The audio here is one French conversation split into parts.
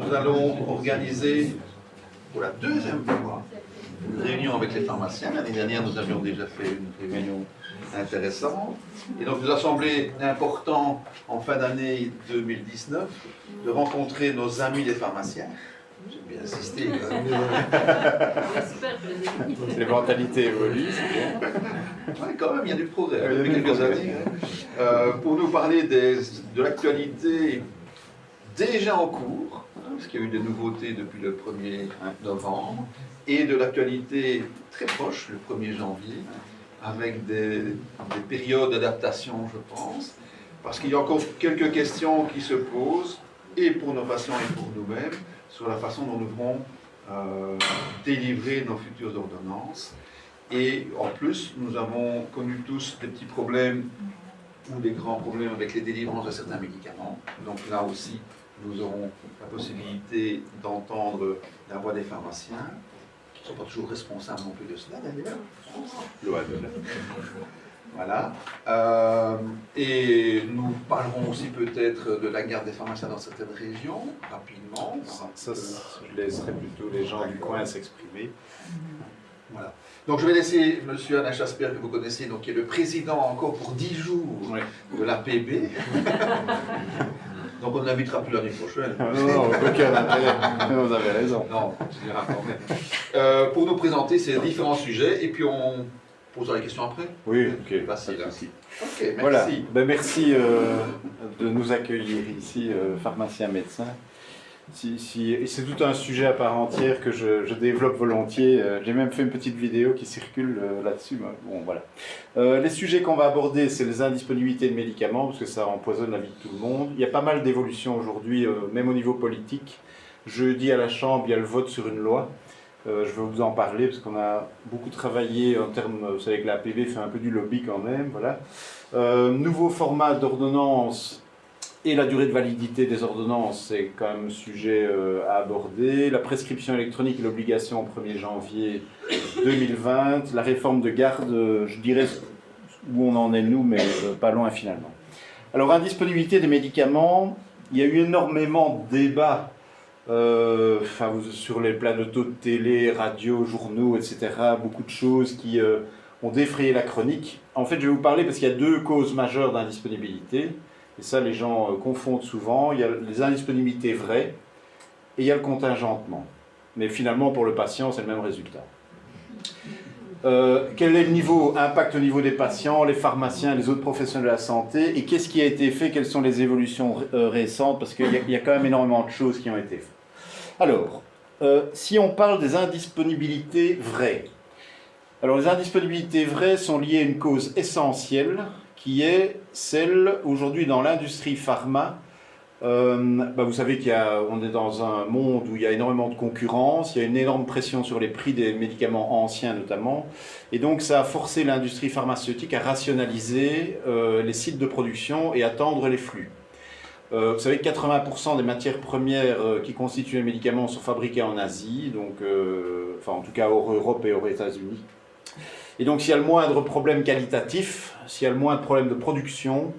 nous allons organiser pour la deuxième fois une réunion avec les pharmaciens. L'année dernière, nous avions déjà fait une réunion intéressante. Et donc, il nous a semblé important, en fin d'année 2019, de rencontrer nos amis les pharmaciens. J'ai bien insisté. Les mentalités évoluent, c'est bien. Oui, quand même, il y a du progrès depuis quelques années. Pour nous parler de l'actualité déjà en cours, parce qu'il y a eu des nouveautés depuis le 1er novembre, et de l'actualité très proche, le 1er janvier, avec des périodes d'adaptation, je pense, parce qu'il y a encore quelques questions qui se posent, et pour nos patients et pour nous-mêmes, sur la façon dont nous devrons délivrer nos futures ordonnances. Et en plus, nous avons connu tous des petits problèmes ou des grands problèmes avec les délivrances de certains médicaments. Donc là aussi, nous aurons la possibilité d'entendre la voix des pharmaciens, qui ne sont pas toujours responsables non plus de cela d'ailleurs. Loin de là. Voilà. Et nous parlerons aussi peut-être de la garde des pharmaciens dans certaines régions, rapidement. Ça, je laisserai plutôt les gens du coin s'exprimer. Voilà. Donc je vais laisser M. Alain Chasper, que vous connaissez, donc, qui est le président encore pour 10 jours de l'APB. Donc on ne l'invitera plus l'année prochaine. Non, aucun intérêt. Vous avez raison. Non, on continuera quand même. Pour nous présenter ces différents sujets, et puis on posera les questions après. Oui, ok. Facile. Pas de souci. Ok, merci. Voilà. Ben, merci de nous accueillir ici, pharmaciens, médecins. C'est tout un sujet à part entière que je développe volontiers. J'ai même fait une petite vidéo qui circule là-dessus. Bon, voilà. Les sujets qu'on va aborder, c'est les indisponibilités de médicaments, parce que ça empoisonne la vie de tout le monde. Il y a pas mal d'évolutions aujourd'hui, même au niveau politique. Jeudi à la Chambre, il y a le vote sur une loi. Je vais vous en parler, parce qu'on a beaucoup travaillé en termes... Vous savez que la APB fait un peu du lobby quand même, voilà. Nouveau format d'ordonnance... Et la durée de validité des ordonnances, c'est quand même un sujet à aborder. La prescription électronique et l'obligation au 1er janvier 2020. La réforme de garde, je dirais où on en est nous, mais pas loin finalement. Alors, indisponibilité des médicaments, il y a eu énormément de débats sur les plateaux de télé, radio, journaux, etc. Beaucoup de choses qui ont défrayé la chronique. En fait, je vais vous parler parce qu'il y a deux causes majeures d'indisponibilité. Et ça, les gens confondent souvent. Il y a les indisponibilités vraies et il y a le contingentement. Mais finalement, pour le patient, c'est le même résultat. Quel est le impact au niveau des patients, les pharmaciens, les autres professionnels de la santé, et qu'est-ce qui a été fait, quelles sont les évolutions récentes, parce qu'il y a quand même énormément de choses qui ont été faites. Alors, si on parle des indisponibilités vraies, alors les indisponibilités vraies sont liées à une cause essentielle, qui est celle, aujourd'hui dans l'industrie pharma, vous savez qu'on est dans un monde où il y a énormément de concurrence, il y a une énorme pression sur les prix des médicaments anciens notamment, et donc ça a forcé l'industrie pharmaceutique à rationaliser les sites de production et à tendre les flux. Vous savez que 80% des matières premières qui constituent les médicaments sont fabriquées en Asie, donc, en tout cas hors Europe et hors États-Unis. Et donc s'il y a le moindre problème qualitatif, s'il y a le moindre problème de production,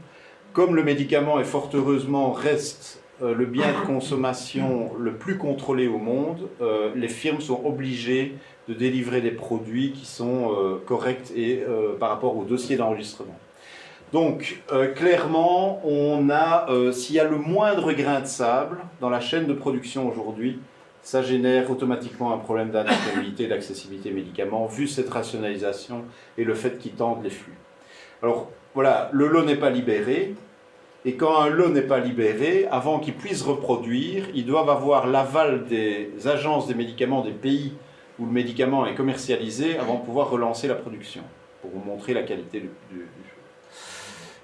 comme le médicament, et fort heureusement, reste le bien de consommation le plus contrôlé au monde, les firmes sont obligées de délivrer des produits qui sont corrects et par rapport au dossier d'enregistrement. Donc, clairement, s'il y a le moindre grain de sable dans la chaîne de production aujourd'hui, ça génère automatiquement un problème d'indisponibilité et d'accessibilité aux médicaments, vu cette rationalisation et le fait qu'ils tendent les flux. Alors, voilà, le lot n'est pas libéré, et quand un lot n'est pas libéré, avant qu'ils puissent reproduire, ils doivent avoir l'aval des agences des médicaments des pays où le médicament est commercialisé avant de pouvoir relancer la production, pour vous montrer la qualité du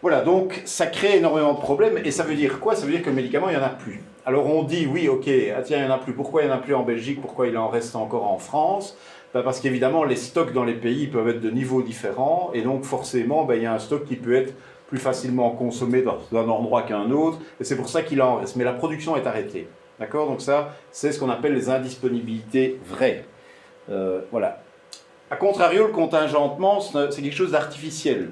Voilà, donc ça crée énormément de problèmes, et ça veut dire quoi? Ça veut dire que le médicament, il n'y en a plus. Alors on dit, oui, ok, tiens, il n'y en a plus. Pourquoi il n'y en a plus en Belgique? Pourquoi il en reste encore en France? Parce qu'évidemment, les stocks dans les pays peuvent être de niveaux différents, et donc forcément, il y a un stock qui peut être plus facilement consommé dans un endroit qu'un autre, et c'est pour ça qu'il en reste. Mais la production est arrêtée. D'accord? Donc ça, c'est ce qu'on appelle les indisponibilités vraies. Voilà. A contrario, le contingentement, c'est quelque chose d'artificiel.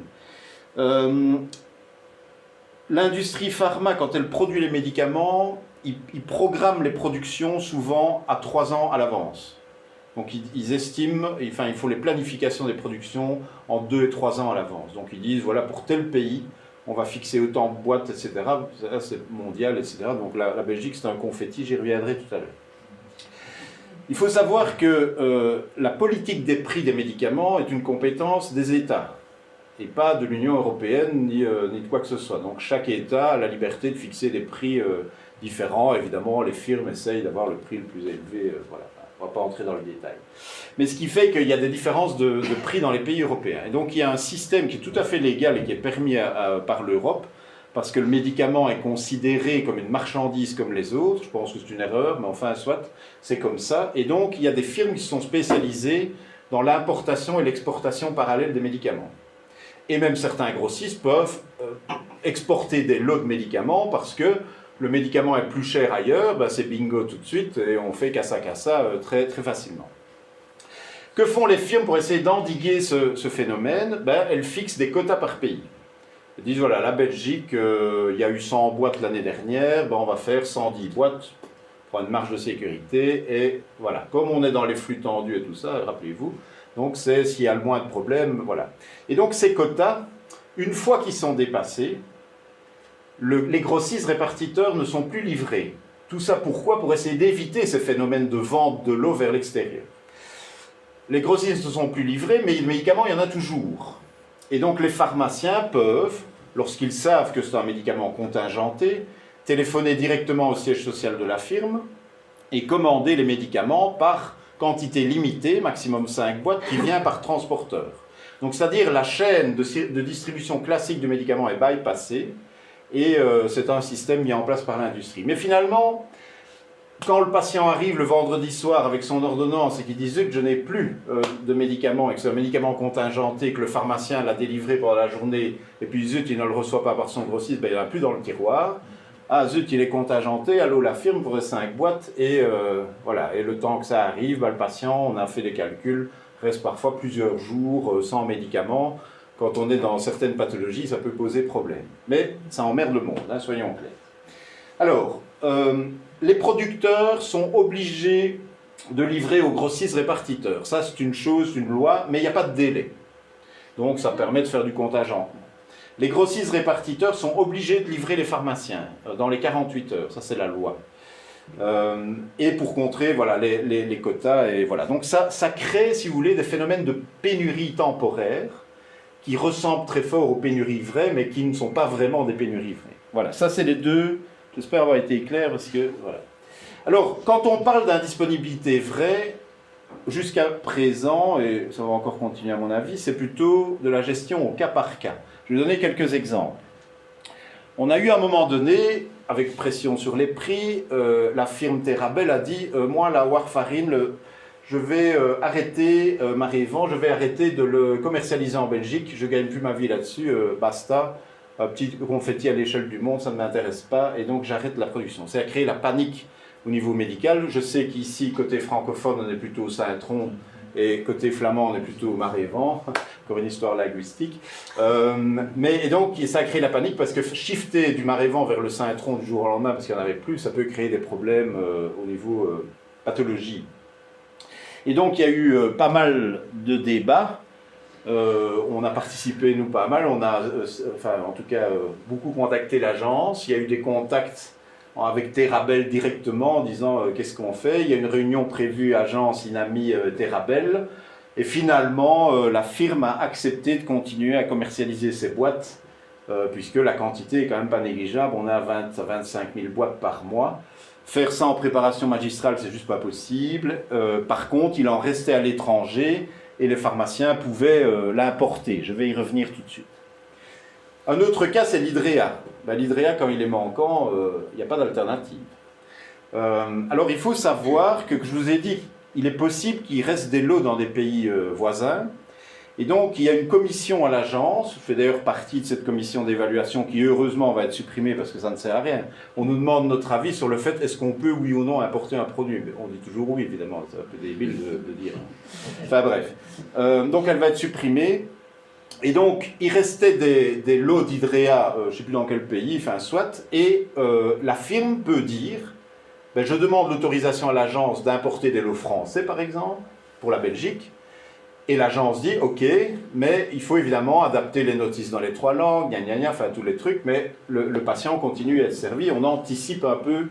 l'industrie pharma, quand elle produit les médicaments, ils programment les productions souvent à 3 ans à l'avance. Donc ils estiment, enfin il faut les planifications des productions en 2 et 3 ans à l'avance. Donc ils disent, voilà, pour tel pays, on va fixer autant de boîtes, etc. Ça, c'est mondial, etc. Donc la Belgique, c'est un confetti, j'y reviendrai tout à l'heure. Il faut savoir que la politique des prix des médicaments est une compétence des États, et pas de l'Union européenne, ni de quoi que ce soit. Donc chaque État a la liberté de fixer des prix différents. Évidemment, les firmes essayent d'avoir le prix le plus élevé, voilà. On ne va pas entrer dans le détail. Mais ce qui fait qu'il y a des différences de prix dans les pays européens. Et donc il y a un système qui est tout à fait légal et qui est permis par l'Europe, parce que le médicament est considéré comme une marchandise comme les autres. Je pense que c'est une erreur, mais enfin, soit, c'est comme ça. Et donc il y a des firmes qui sont spécialisées dans l'importation et l'exportation parallèle des médicaments. Et même certains grossistes peuvent exporter des lots de médicaments parce que le médicament est plus cher ailleurs, ben c'est bingo tout de suite, et on fait cassa très, très facilement. Que font les firmes pour essayer d'endiguer ce phénomène? Ben, elles fixent des quotas par pays. Elles disent, voilà, la Belgique, il y a eu 100 boîtes l'année dernière, ben on va faire 110 boîtes, prendre une marge de sécurité, et voilà. Comme on est dans les flux tendus et tout ça, rappelez-vous, donc c'est s'il y a le moins de problèmes, voilà. Et donc ces quotas, une fois qu'ils sont dépassés, les grossistes répartiteurs ne sont plus livrés. Tout ça pourquoi? Pour essayer d'éviter ce phénomène de vente de l'eau vers l'extérieur. Les grossistes ne sont plus livrés, mais les médicaments, il y en a toujours. Et donc les pharmaciens peuvent, lorsqu'ils savent que c'est un médicament contingenté, téléphoner directement au siège social de la firme et commander les médicaments par quantité limitée, maximum 5 boîtes, qui vient par transporteur. Donc c'est-à-dire la chaîne de distribution classique du médicament est bypassée, et c'est un système mis en place par l'industrie. Mais finalement, quand le patient arrive le vendredi soir avec son ordonnance et qu'il dit « Zut, je n'ai plus de médicament » et que c'est un médicament contingenté, que le pharmacien l'a délivré pendant la journée, et puis zut, il ne le reçoit pas par son grossiste, ben, il n'en a plus dans le tiroir. Ah zut, il est contingenté, allô la firme, pour 5 boîtes, et voilà. Et le temps que ça arrive, ben, le patient, on a fait des calculs, reste parfois plusieurs jours sans médicaments. Quand on est dans certaines pathologies, ça peut poser problème. Mais ça emmerde le monde, hein, soyons clairs. Alors, les producteurs sont obligés de livrer aux grossistes répartiteurs. Ça, c'est une chose, une loi, mais il n'y a pas de délai. Donc, ça permet de faire du contingentement. Les grossistes répartiteurs sont obligés de livrer les pharmaciens dans les 48 heures. Ça, c'est la loi. Et pour contrer voilà, les quotas. Et voilà. Donc, ça crée, si vous voulez, des phénomènes de pénurie temporaire qui ressemblent très fort aux pénuries vraies, mais qui ne sont pas vraiment des pénuries vraies. Voilà, ça c'est les deux, j'espère avoir été clair, parce que, voilà. Alors, quand on parle d'indisponibilité vraie, jusqu'à présent, et ça va encore continuer à mon avis, c'est plutôt de la gestion au cas par cas. Je vais vous donner quelques exemples. On a eu à un moment donné, avec pression sur les prix, la firme Terabel a dit, moi la warfarine, je vais arrêter Marévan, je vais arrêter de le commercialiser en Belgique, je ne gagne plus ma vie là-dessus, basta, un petit confetti à l'échelle du monde, ça ne m'intéresse pas, et donc j'arrête la production. Ça a créé la panique au niveau médical. Je sais qu'ici, côté francophone, on est plutôt au Saint-Tron, et côté flamand, on est plutôt au Marévan, encore une histoire linguistique. Et donc, ça a créé la panique, parce que shifter du Marévan vers le Saint-Tron du jour au lendemain, parce qu'il n'y en avait plus, ça peut créer des problèmes au niveau pathologie. Et donc il y a eu pas mal de débats, on a participé nous pas mal, on a en tout cas beaucoup contacté l'agence, il y a eu des contacts avec Terabel directement en disant qu'est-ce qu'on fait, il y a une réunion prévue agence Inami Terabel, et finalement la firme a accepté de continuer à commercialiser ses boîtes, puisque la quantité est quand même pas négligeable, on a 20 à 25 000 boîtes par mois. Faire ça en préparation magistrale, c'est juste pas possible. Par contre, il en restait à l'étranger et les pharmaciens pouvaient l'importer. Je vais y revenir tout de suite. Un autre cas, c'est l'hydréa. Ben, l'hydréa, quand il est manquant, il n'y a pas d'alternative. Alors, il faut savoir que je vous ai dit, il est possible qu'il reste des lots dans des pays voisins. Et donc, il y a une commission à l'agence, je fais d'ailleurs partie de cette commission d'évaluation qui, heureusement, va être supprimée parce que ça ne sert à rien. On nous demande notre avis sur le fait, est-ce qu'on peut, oui ou non, importer un produit? On dit toujours oui, évidemment, c'est un peu débile de dire. Enfin bref. Donc, elle va être supprimée. Et donc, il restait des lots d'hydréa, je ne sais plus dans quel pays, enfin soit, et la firme peut dire, ben, je demande l'autorisation à l'agence d'importer des lots français, par exemple, pour la Belgique, et l'agence dit, ok, mais il faut évidemment adapter les notices dans les 3 langues, gna gna gna, enfin tous les trucs, mais le patient continue à être servi, on anticipe un peu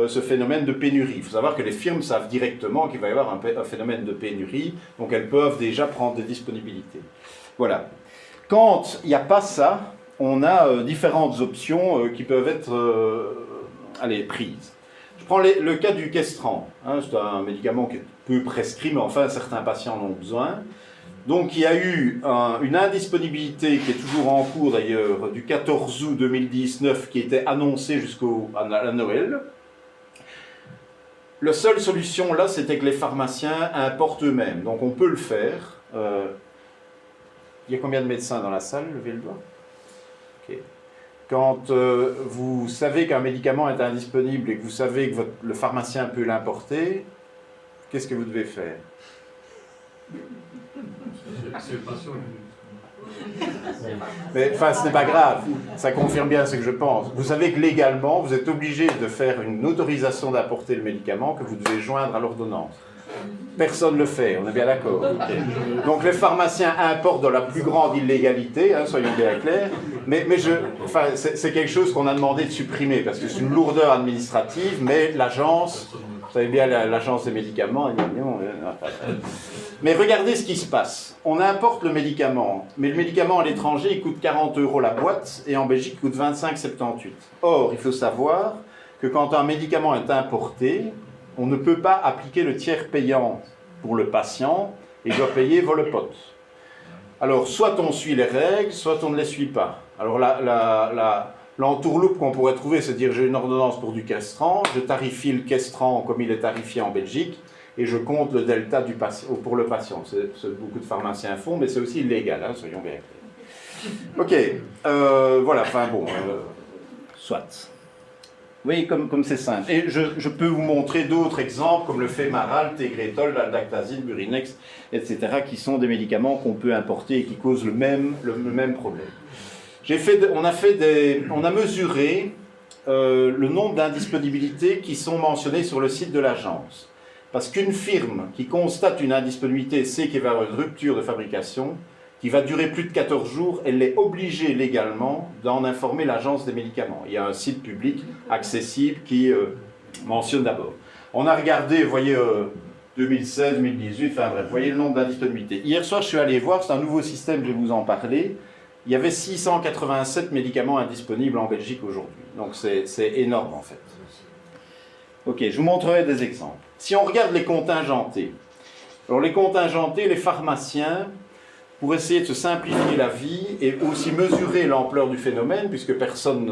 ce phénomène de pénurie. Il faut savoir que les firmes savent directement qu'il va y avoir un phénomène de pénurie, donc elles peuvent déjà prendre des disponibilités. Voilà. Quand il n'y a pas ça, on a différentes options qui peuvent être prises. Je prends le cas du Questran. Hein, c'est un médicament qui est peu prescrit, mais enfin certains patients en ont besoin. Donc il y a eu une indisponibilité qui est toujours en cours d'ailleurs du 14 août 2019 qui était annoncée jusqu'à Noël. La seule solution là, c'était que les pharmaciens importent eux-mêmes. Donc on peut le faire. Il y a combien de médecins dans la salle? Levez le doigt. Okay. Quand vous savez qu'un médicament est indisponible et que vous savez que le pharmacien peut l'importer, qu'est-ce que vous devez faire? C'est le patient. Mais enfin, ce n'est pas grave. Ça confirme bien ce que je pense. Vous savez que légalement, vous êtes obligé de faire une autorisation d'apporter le médicament que vous devez joindre à l'ordonnance. Personne ne le fait, on est bien d'accord. Okay. Donc les pharmaciens importent dans la plus grande illégalité, hein, soyons bien clairs, mais c'est quelque chose qu'on a demandé de supprimer, parce que c'est une lourdeur administrative, mais l'agence, vous savez bien, l'agence des médicaments, mais regardez ce qui se passe. On importe le médicament, mais le médicament à l'étranger, il coûte 40 € la boîte, et en Belgique, il coûte 25,78 €. Or, il faut savoir que quand un médicament est importé, on ne peut pas appliquer le tiers payant pour le patient, et il doit payer vol-pote. Alors, soit on suit les règles, soit on ne les suit pas. Alors, l'entourloupe qu'on pourrait trouver, c'est de dire j'ai une ordonnance pour du Questran, je tarifie le Questran comme il est tarifié en Belgique, et je compte le delta pour le patient. C'est ce que beaucoup de pharmaciens font, mais c'est aussi illégal, hein, soyons bien clairs. Ok, voilà, enfin bon, soit. Oui, comme c'est simple. Et je peux vous montrer d'autres exemples, comme le Fémaral, Tegretol, l'Aldactazine, Burinex, etc., qui sont des médicaments qu'on peut importer et qui causent le même problème. On a mesuré le nombre d'indisponibilités qui sont mentionnées sur le site de l'agence. Parce qu'une firme qui constate une indisponibilité sait qu'il va y avoir une rupture de fabrication, qui va durer plus de 14 jours, elle est obligée légalement d'en informer l'agence des médicaments. Il y a un site public accessible qui mentionne d'abord. On a regardé, vous voyez, 2016, 2018, enfin bref, vous voyez le nombre d'indisponibilités. Hier soir, je suis allé voir, c'est un nouveau système, je vais vous en parler. Il y avait 687 médicaments indisponibles en Belgique aujourd'hui. Donc c'est énorme en fait. Ok, je vous montrerai des exemples. Si on regarde les contingentés, alors les contingentés, les pharmaciens, pour essayer de se simplifier la vie et aussi mesurer l'ampleur du phénomène, puisque personne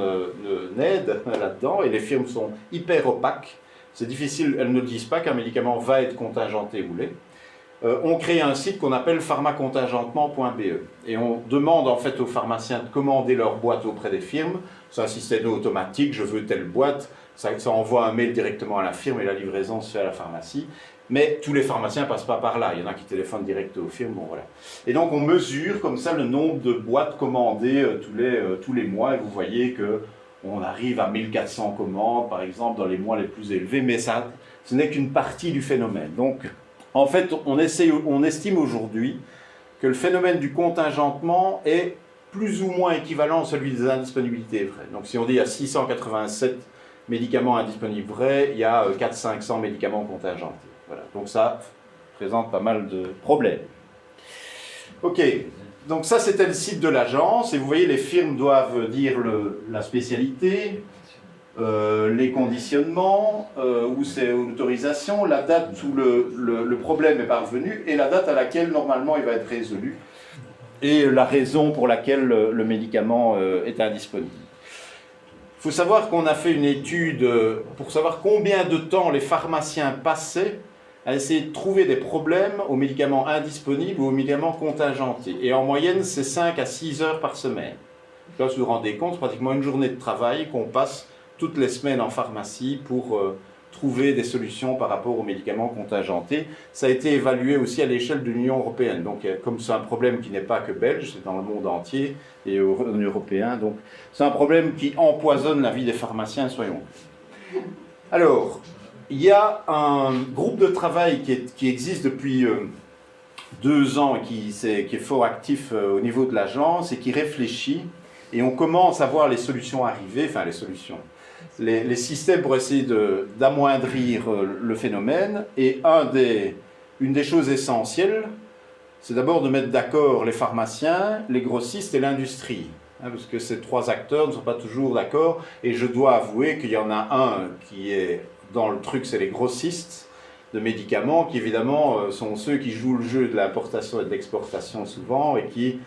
n'aide là-dedans, et les firmes sont hyper opaques, c'est difficile, elles ne disent pas qu'un médicament va être contingenté ou l'est. On crée un site qu'on appelle pharmacontingentement.be, et on demande en fait aux pharmaciens de commander leur boîte auprès des firmes. C'est un système automatique, je veux telle boîte, ça envoie un mail directement à la firme et la livraison se fait à la pharmacie. Mais tous les pharmaciens ne passent pas par là, il y en a qui téléphonent direct aux firmes, bon voilà. Et donc on mesure comme ça le nombre de boîtes commandées tous les mois, et vous voyez qu'on arrive à 1400 commandes, par exemple, dans les mois les plus élevés, mais ça, ce n'est qu'une partie du phénomène. Donc, en fait, on estime aujourd'hui que le phénomène du contingentement est plus ou moins équivalent à celui des indisponibilités vraies. Donc si on dit qu'il y a 687 médicaments indisponibles vrais, il y a 400-500 médicaments contingentés. Voilà. Donc ça présente pas mal de problèmes. Ok, donc ça c'était le site de l'agence, et vous voyez les firmes doivent dire la spécialité, les conditionnements, où c'est l'autorisation, la date où le problème est parvenu, et la date à laquelle normalement il va être résolu, et la raison pour laquelle le médicament est indisponible. Il faut savoir qu'on a fait une étude pour savoir combien de temps les pharmaciens passaient à essayer de trouver des problèmes aux médicaments indisponibles ou aux médicaments contingentés. Et en moyenne, c'est 5 à 6 heures par semaine. Là, vous vous rendez compte, c'est pratiquement une journée de travail qu'on passe toutes les semaines en pharmacie pour trouver des solutions par rapport aux médicaments contingentés. Ça a été évalué aussi à l'échelle de l'Union européenne. Donc, comme c'est un problème qui n'est pas que belge, c'est dans le monde entier et européen. Donc, c'est un problème qui empoisonne la vie des pharmaciens, soyons. Alors, il y a un groupe de travail qui existe depuis 2 ans et qui est fort actif au niveau de l'agence et qui réfléchit. Et on commence à voir les solutions arriver, enfin les solutions, les systèmes pour essayer d'amoindrir le phénomène. Et une des choses essentielles, c'est d'abord de mettre d'accord les pharmaciens, les grossistes et l'industrie. Parce que ces 3 acteurs ne sont pas toujours d'accord. Et je dois avouer qu'il y en a un qui est dans le truc, c'est les grossistes de médicaments, qui évidemment sont ceux qui jouent le jeu de l'importation et de l'exportation souvent, et qui,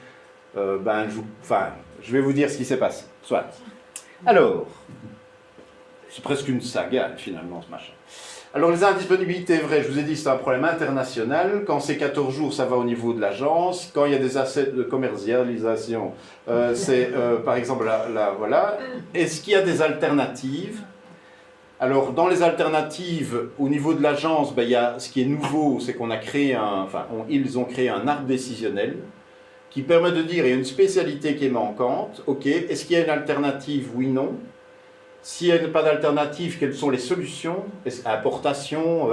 je vais vous dire ce qui s'est passé. Soit. Alors, c'est presque une saga finalement ce machin. Alors les indisponibilités vraies, je vous ai dit c'est un problème international. Quand c'est 14 jours, ça va au niveau de l'agence. Quand il y a des assets de commercialisation, c'est par exemple voilà. Est-ce qu'il y a des alternatives? Alors, dans les alternatives, au niveau de l'agence, il y a, ce qui est nouveau, c'est qu'on a créé ils ont créé un arbre décisionnel qui permet de dire, il y a une spécialité qui est manquante, ok, est-ce qu'il y a une alternative? Oui, non. S'il n'y a pas d'alternative, quelles sont les solutions? Apportation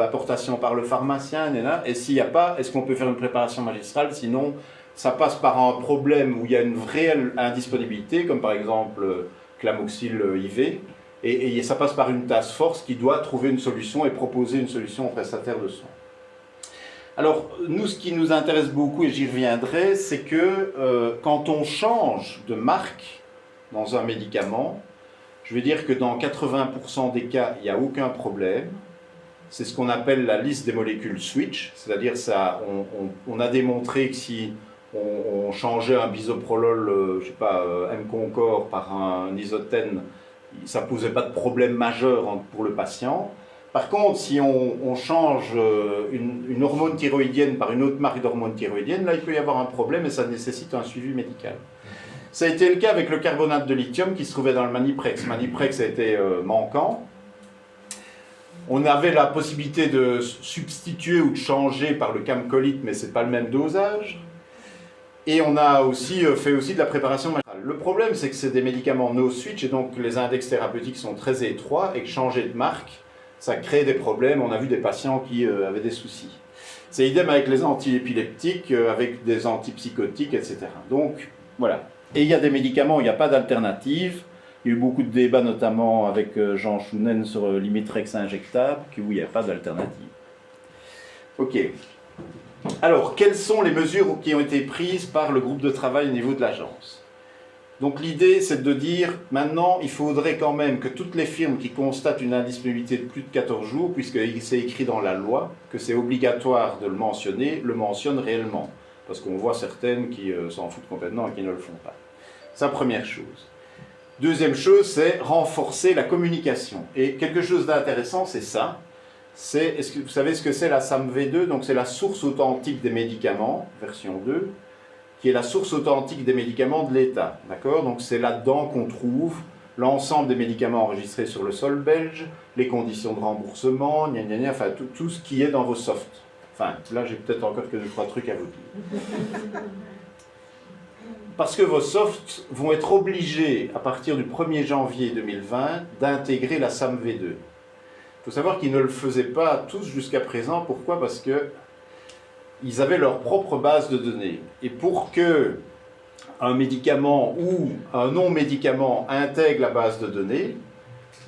par le pharmacien, et s'il n'y a pas, est-ce qu'on peut faire une préparation magistrale? Sinon, ça passe par un problème où il y a une réelle indisponibilité, comme par exemple Clamoxyl IV. Et ça passe par une task force qui doit trouver une solution et proposer une solution aux prestataires de soins. Alors, nous, ce qui nous intéresse beaucoup, et j'y reviendrai, c'est que quand on change de marque dans un médicament, je veux dire que dans 80% des cas, il n'y a aucun problème. C'est ce qu'on appelle la liste des molécules switch, c'est-à-dire on a démontré que si on changeait un bisoprolol, M-Concor par un isotène, ça ne posait pas de problème majeur pour le patient. Par contre, si on change une hormone thyroïdienne par une autre marque d'hormone thyroïdienne, là, il peut y avoir un problème et ça nécessite un suivi médical. Ça a été le cas avec le carbonate de lithium qui se trouvait dans le Maniprex. Maniprex a été manquant. On avait la possibilité de substituer ou de changer par le camcolite, mais ce n'est pas le même dosage. Et on a aussi fait de la préparation magistrale. Le problème, c'est que c'est des médicaments no-switch, et donc les index thérapeutiques sont très étroits, et que changer de marque, ça crée des problèmes. On a vu des patients qui avaient des soucis. C'est idem avec les antiépileptiques, avec des antipsychotiques, etc. Donc, voilà. Et il y a des médicaments où il n'y a pas d'alternative. Il y a eu beaucoup de débats, notamment avec Jean Chounen sur Limitrex injectable, où il n'y a pas d'alternative. Ok. Alors, quelles sont les mesures qui ont été prises par le groupe de travail au niveau de l'agence? Donc l'idée, c'est de dire, maintenant, il faudrait quand même que toutes les firmes qui constatent une indisponibilité de plus de 14 jours, puisque c'est écrit dans la loi, que c'est obligatoire de le mentionner, le mentionnent réellement. Parce qu'on voit certaines qui s'en foutent complètement et qui ne le font pas. C'est la première chose. Deuxième chose, c'est renforcer la communication. Et quelque chose d'intéressant, c'est ça. Est-ce que vous savez ce que c'est la SAMV2? Donc c'est la source authentique des médicaments, version 2, qui est la source authentique des médicaments de l'État. D'accord? Donc c'est là-dedans qu'on trouve l'ensemble des médicaments enregistrés sur le sol belge, les conditions de remboursement, enfin tout ce qui est dans vos softs. Enfin, là j'ai peut-être encore que 2-3 trucs à vous dire. Parce que vos softs vont être obligés, à partir du 1er janvier 2020, d'intégrer la SAMV2. Il faut savoir qu'ils ne le faisaient pas tous jusqu'à présent. Pourquoi? Parce qu'ils avaient leur propre base de données. Et pour que un médicament ou un non-médicament intègre la base de données,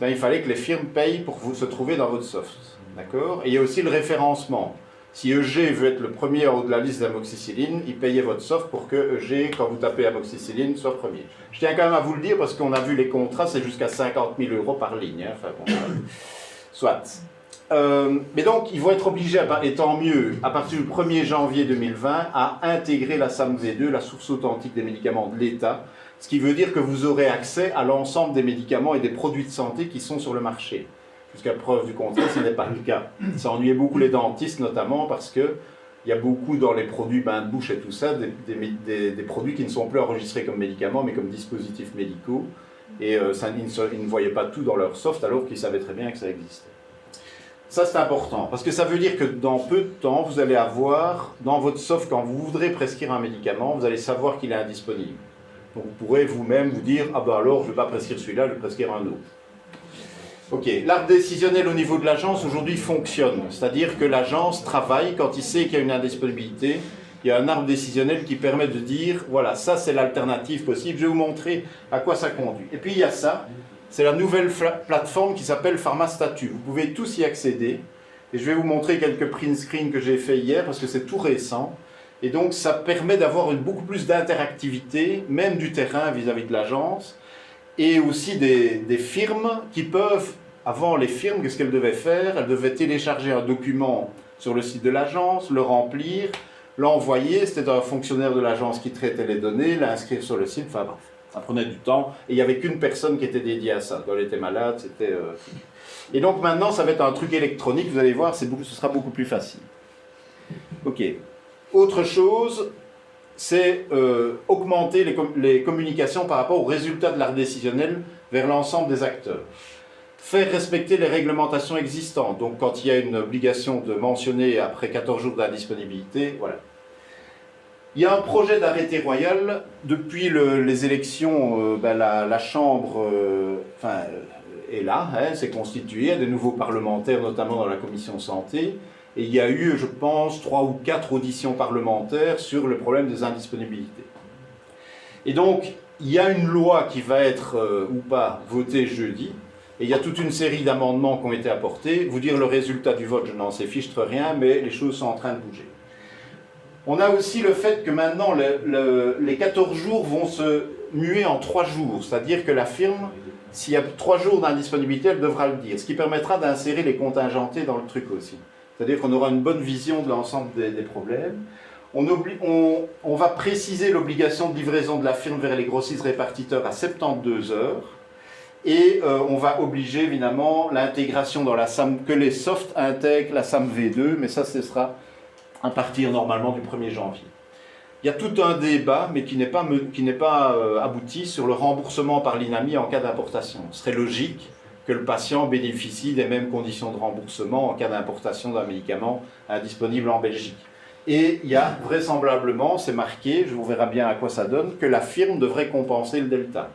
il fallait que les firmes payent pour se trouver dans votre soft. D'accord? Et il y a aussi le référencement. Si EG veut être le premier en haut de la liste d'amoxicilline, il payait votre soft pour que EG, quand vous tapez amoxicilline, soit premier. Je tiens quand même à vous le dire parce qu'on a vu les contrats, c'est jusqu'à 50 000 € par ligne. Hein. Enfin, bon, soit. Mais donc, ils vont être obligés, et tant mieux, à partir du 1er janvier 2020, à intégrer la SAMV2, la source authentique des médicaments de l'État, ce qui veut dire que vous aurez accès à l'ensemble des médicaments et des produits de santé qui sont sur le marché. Jusqu'à preuve du contraire, ce n'est pas le cas. Ça ennuyait beaucoup les dentistes, notamment parce qu'il y a beaucoup dans les produits bains de bouche et tout ça, des produits qui ne sont plus enregistrés comme médicaments, mais comme dispositifs médicaux. Et ils ne voyaient pas tout dans leur soft, alors qu'ils savaient très bien que ça existait. Ça, c'est important, parce que ça veut dire que dans peu de temps, vous allez avoir, dans votre soft, quand vous voudrez prescrire un médicament, vous allez savoir qu'il est indisponible. Donc vous pourrez vous-même vous dire, ah ben alors, je ne vais pas prescrire celui-là, je vais prescrire un autre. Ok, l'arbre décisionnel au niveau de l'agence, aujourd'hui, fonctionne. C'est-à-dire que l'agence travaille, quand il sait qu'il y a une indisponibilité, il y a un arbre décisionnel qui permet de dire, voilà, ça c'est l'alternative possible, je vais vous montrer à quoi ça conduit. Et puis il y a ça, c'est la nouvelle plateforme qui s'appelle PharmaStatu. Vous pouvez tous y accéder. Et je vais vous montrer quelques print screens que j'ai fait hier, parce que c'est tout récent. Et donc, ça permet d'avoir beaucoup plus d'interactivité, même du terrain vis-à-vis de l'agence, et aussi des firmes qui peuvent, avant les firmes, qu'est-ce qu'elles devaient faire? Elles devaient télécharger un document sur le site de l'agence, le remplir, l'envoyer, c'était un fonctionnaire de l'agence qui traitait les données, l'inscrire sur le site, enfin bref. Ça prenait du temps, et il n'y avait qu'une personne qui était dédiée à ça. Quand elle était malade, c'était... Et donc maintenant, ça va être un truc électronique, vous allez voir, ce sera beaucoup plus facile. Ok. Autre chose, c'est augmenter les communications par rapport aux résultats de l'art décisionnel vers l'ensemble des acteurs. Faire respecter les réglementations existantes. Donc quand il y a une obligation de mentionner après 14 jours d'indisponibilité, voilà. Il y a un projet d'arrêté royal. Depuis les élections, la Chambre est là, hein, s'est constituée, il y a des nouveaux parlementaires, notamment dans la commission santé, et il y a eu, je pense, 3 ou 4 auditions parlementaires sur le problème des indisponibilités. Et donc, il y a une loi qui va être, ou pas, votée jeudi, et il y a toute une série d'amendements qui ont été apportés. Vous dire le résultat du vote, je n'en sais fichtre rien, mais les choses sont en train de bouger. On a aussi le fait que maintenant, les 14 jours vont se muer en 3 jours, c'est-à-dire que la firme, s'il y a 3 jours d'indisponibilité, elle devra le dire, ce qui permettra d'insérer les contingentés dans le truc aussi. C'est-à-dire qu'on aura une bonne vision de l'ensemble des problèmes. On va préciser l'obligation de livraison de la firme vers les grossistes répartiteurs à 72 heures. Et on va obliger évidemment l'intégration dans la SAM, que les softs intègrent la SAM V2, mais ça, ce sera à partir normalement du 1er janvier. Il y a tout un débat, mais qui n'est pas abouti, sur le remboursement par l'INAMI en cas d'importation. Ce serait logique que le patient bénéficie des mêmes conditions de remboursement en cas d'importation d'un médicament indisponible en Belgique. Et il y a vraisemblablement, c'est marqué, je vous verrai bien à quoi ça donne, que la firme devrait compenser le delta.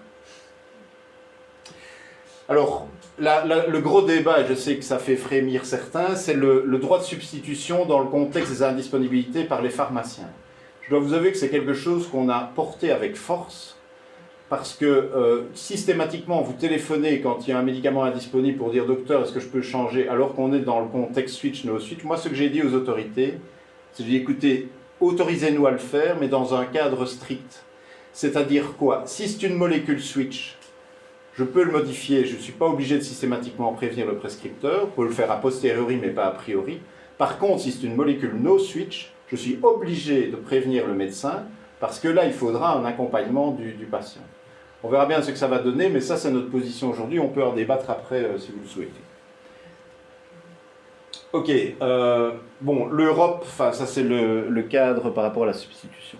Alors, le gros débat, et je sais que ça fait frémir certains, c'est le droit de substitution dans le contexte des indisponibilités par les pharmaciens. Je dois vous avouer que c'est quelque chose qu'on a porté avec force, parce que systématiquement, vous téléphonez quand il y a un médicament indisponible pour dire « Docteur, est-ce que je peux changer ?» alors qu'on est dans le contexte switch, no switch. Moi, ce que j'ai dit aux autorités, c'est que j'ai dit « Écoutez, autorisez-nous à le faire, mais dans un cadre strict. » C'est-à-dire quoi? Si c'est une molécule switch, je peux le modifier, je ne suis pas obligé de systématiquement prévenir le prescripteur, je peux le faire a posteriori, mais pas a priori. Par contre, si c'est une molécule no switch, je suis obligé de prévenir le médecin, parce que là, il faudra un accompagnement du patient. On verra bien ce que ça va donner, mais ça, c'est notre position aujourd'hui. On peut en débattre après, si vous le souhaitez. Ok. Bon, l'Europe, ça, c'est le cadre par rapport à la substitution.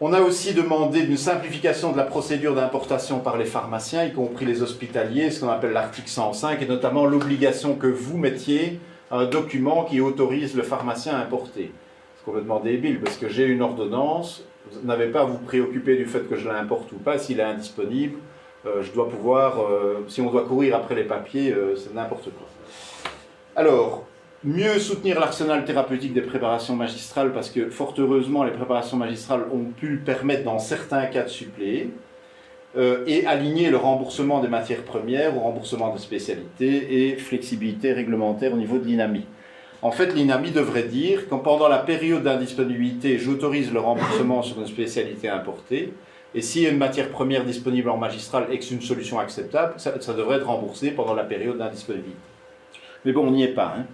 On a aussi demandé une simplification de la procédure d'importation par les pharmaciens, y compris les hospitaliers, ce qu'on appelle l'article 105, et notamment l'obligation que vous mettiez un document qui autorise le pharmacien à importer. Ce qu'on veut demander est Bill, parce que j'ai une ordonnance, vous n'avez pas à vous préoccuper du fait que je l'importe ou pas, s'il est indisponible, je dois pouvoir, si on doit courir après les papiers, c'est n'importe quoi. Alors, mieux soutenir l'arsenal thérapeutique des préparations magistrales, parce que fort heureusement, les préparations magistrales ont pu permettre dans certains cas de suppléer, et aligner le remboursement des matières premières au remboursement de spécialités et flexibilité réglementaire au niveau de l'INAMI. En fait, l'INAMI devrait dire que pendant la période d'indisponibilité, j'autorise le remboursement sur une spécialité importée, et s'il y a une matière première disponible en magistral et que c'est une solution acceptable, ça devrait être remboursé pendant la période d'indisponibilité. Mais bon, on n'y est pas. Hein.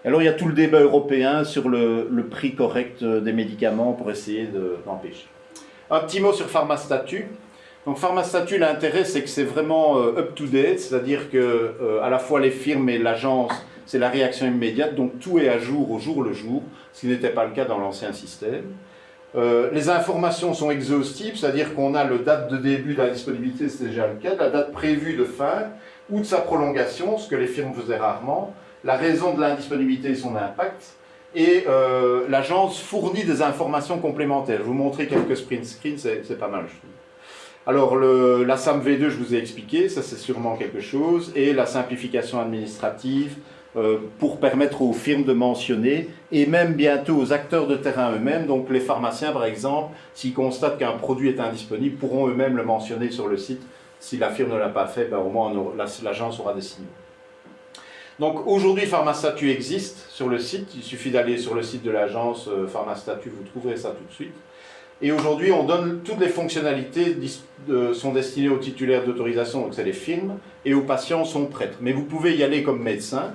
Alors il y a tout le débat européen sur le prix correct des médicaments pour essayer d'empêcher. Un petit mot sur PharmaStatu. Donc PharmaStatu, l'intérêt c'est que c'est vraiment up-to-date, c'est-à-dire que à la fois les firmes et l'agence, c'est la réaction immédiate, donc tout est à jour au jour le jour, ce qui n'était pas le cas dans l'ancien système. Les informations sont exhaustives, c'est-à-dire qu'on a la date de début de la disponibilité, c'est déjà le cas, la date prévue de fin ou de sa prolongation, ce que les firmes faisaient rarement, la raison de l'indisponibilité et son impact, et l'agence fournit des informations complémentaires. Je vais vous montrer quelques sprint screens, c'est pas mal, je trouve. Alors, la SAM V2, je vous ai expliqué, ça c'est sûrement quelque chose, et la simplification administrative, pour permettre aux firmes de mentionner, et même bientôt aux acteurs de terrain eux-mêmes, donc les pharmaciens par exemple, s'ils constatent qu'un produit est indisponible, pourront eux-mêmes le mentionner sur le site. Si la firme ne l'a pas fait, ben, au moins l'agence aura des signaux. Donc aujourd'hui, PharmaStatut existe sur le site, il suffit d'aller sur le site de l'agence PharmaStatut, vous trouverez ça tout de suite. Et aujourd'hui, on donne toutes les fonctionnalités sont destinées aux titulaires d'autorisation, donc c'est les firmes, et aux patients sont prêtes. Mais vous pouvez y aller comme médecin.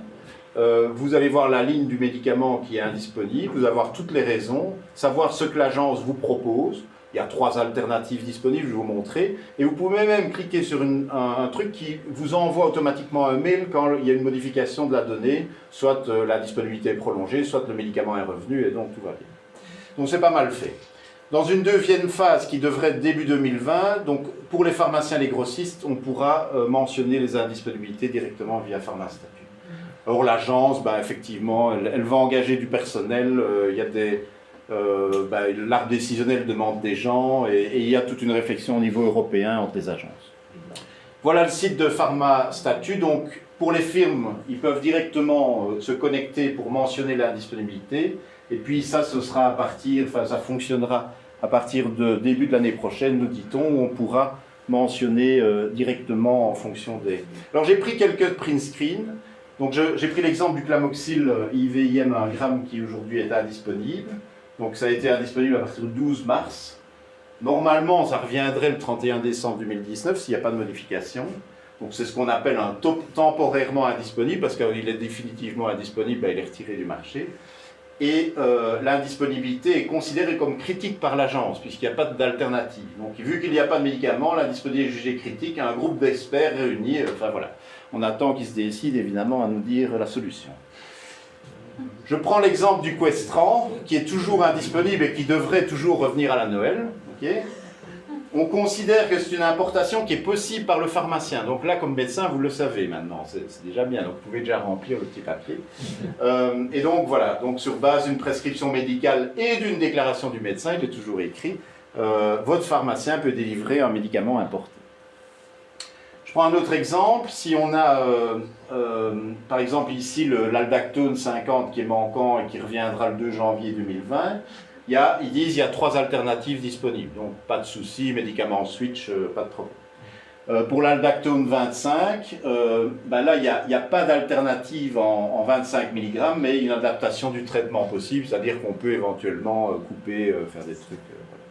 Vous allez voir la ligne du médicament qui est indisponible, vous allez voir toutes les raisons, savoir ce que l'agence vous propose. Il y a 3 alternatives disponibles, je vais vous montrer. Et vous pouvez même cliquer sur un truc qui vous envoie automatiquement un mail quand il y a une modification de la donnée, soit la disponibilité est prolongée, soit le médicament est revenu, et donc tout va bien. Donc c'est pas mal fait. Dans une deuxième phase qui devrait être début 2020, donc pour les pharmaciens et les grossistes, on pourra mentionner les indisponibilités directement via PharmaStatut. Or l'agence, ben, effectivement, elle va engager du personnel, il y a l'arbre décisionnel demande des gens, et il y a toute une réflexion au niveau européen entre les agences. Voilà le site de PharmaStatut, donc pour les firmes, ils peuvent directement se connecter pour mentionner l'indisponibilité. Et puis ça, ça fonctionnera à partir de début de l'année prochaine, nous dit-on, où on pourra mentionner directement en fonction des... Alors j'ai pris quelques print screens. Donc j'ai pris l'exemple du Clamoxyl IVIM 1 gramme qui aujourd'hui est indisponible. Donc ça a été indisponible à partir du 12 mars. Normalement, ça reviendrait le 31 décembre 2019 s'il n'y a pas de modification. Donc c'est ce qu'on appelle un temporairement indisponible, parce qu'il est définitivement indisponible, ben, il est retiré du marché. Et l'indisponibilité est considérée comme critique par l'agence, puisqu'il n'y a pas d'alternative. Donc, vu qu'il n'y a pas de médicament, l'indisponibilité est jugée critique, un groupe d'experts réunis, enfin voilà. On attend qu'ils se décident évidemment à nous dire la solution. Je prends l'exemple du Questran, qui est toujours indisponible et qui devrait toujours revenir à la Noël. Okay. On considère que c'est une importation qui est possible par le pharmacien. Donc là, comme médecin, vous le savez maintenant, c'est déjà bien. Donc vous pouvez déjà remplir le petit papier. Et donc voilà, donc sur base d'une prescription médicale et d'une déclaration du médecin, il est toujours écrit, votre pharmacien peut délivrer un médicament importé. Je prends un autre exemple. Si on a, par exemple ici, l'Aldactone 50 qui est manquant et qui reviendra le 2 janvier 2020, ils disent qu'il y a 3 alternatives disponibles, donc pas de souci, médicament switch, pas de problème. Pour l'Aldactone 25, là il n'y a pas d'alternative en 25 mg, mais une adaptation du traitement possible, c'est-à-dire qu'on peut éventuellement couper, faire des trucs. Voilà.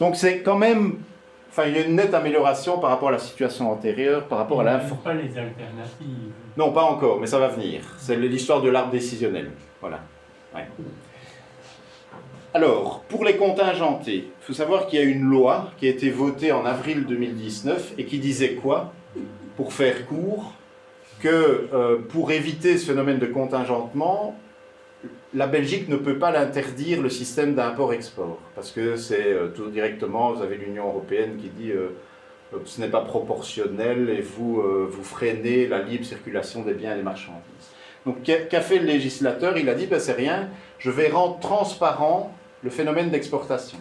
Donc c'est quand même, il y a une nette amélioration par rapport à la situation antérieure, par rapport à l'info. Pas les alternatives. Non, pas encore, mais ça va venir. C'est l'histoire de l'arbre décisionnel. Voilà. Ouais. Alors, pour les contingentés, il faut savoir qu'il y a une loi qui a été votée en avril 2019 et qui disait quoi, pour faire court, que pour éviter ce phénomène de contingentement, la Belgique ne peut pas l'interdire le système d'import-export, parce que c'est tout directement, vous avez l'Union européenne qui dit ce n'est pas proportionnel et vous freinez la libre circulation des biens et des marchandises. Donc qu'a fait le législateur? Il a dit c'est rien, je vais rendre transparent le phénomène d'exportation.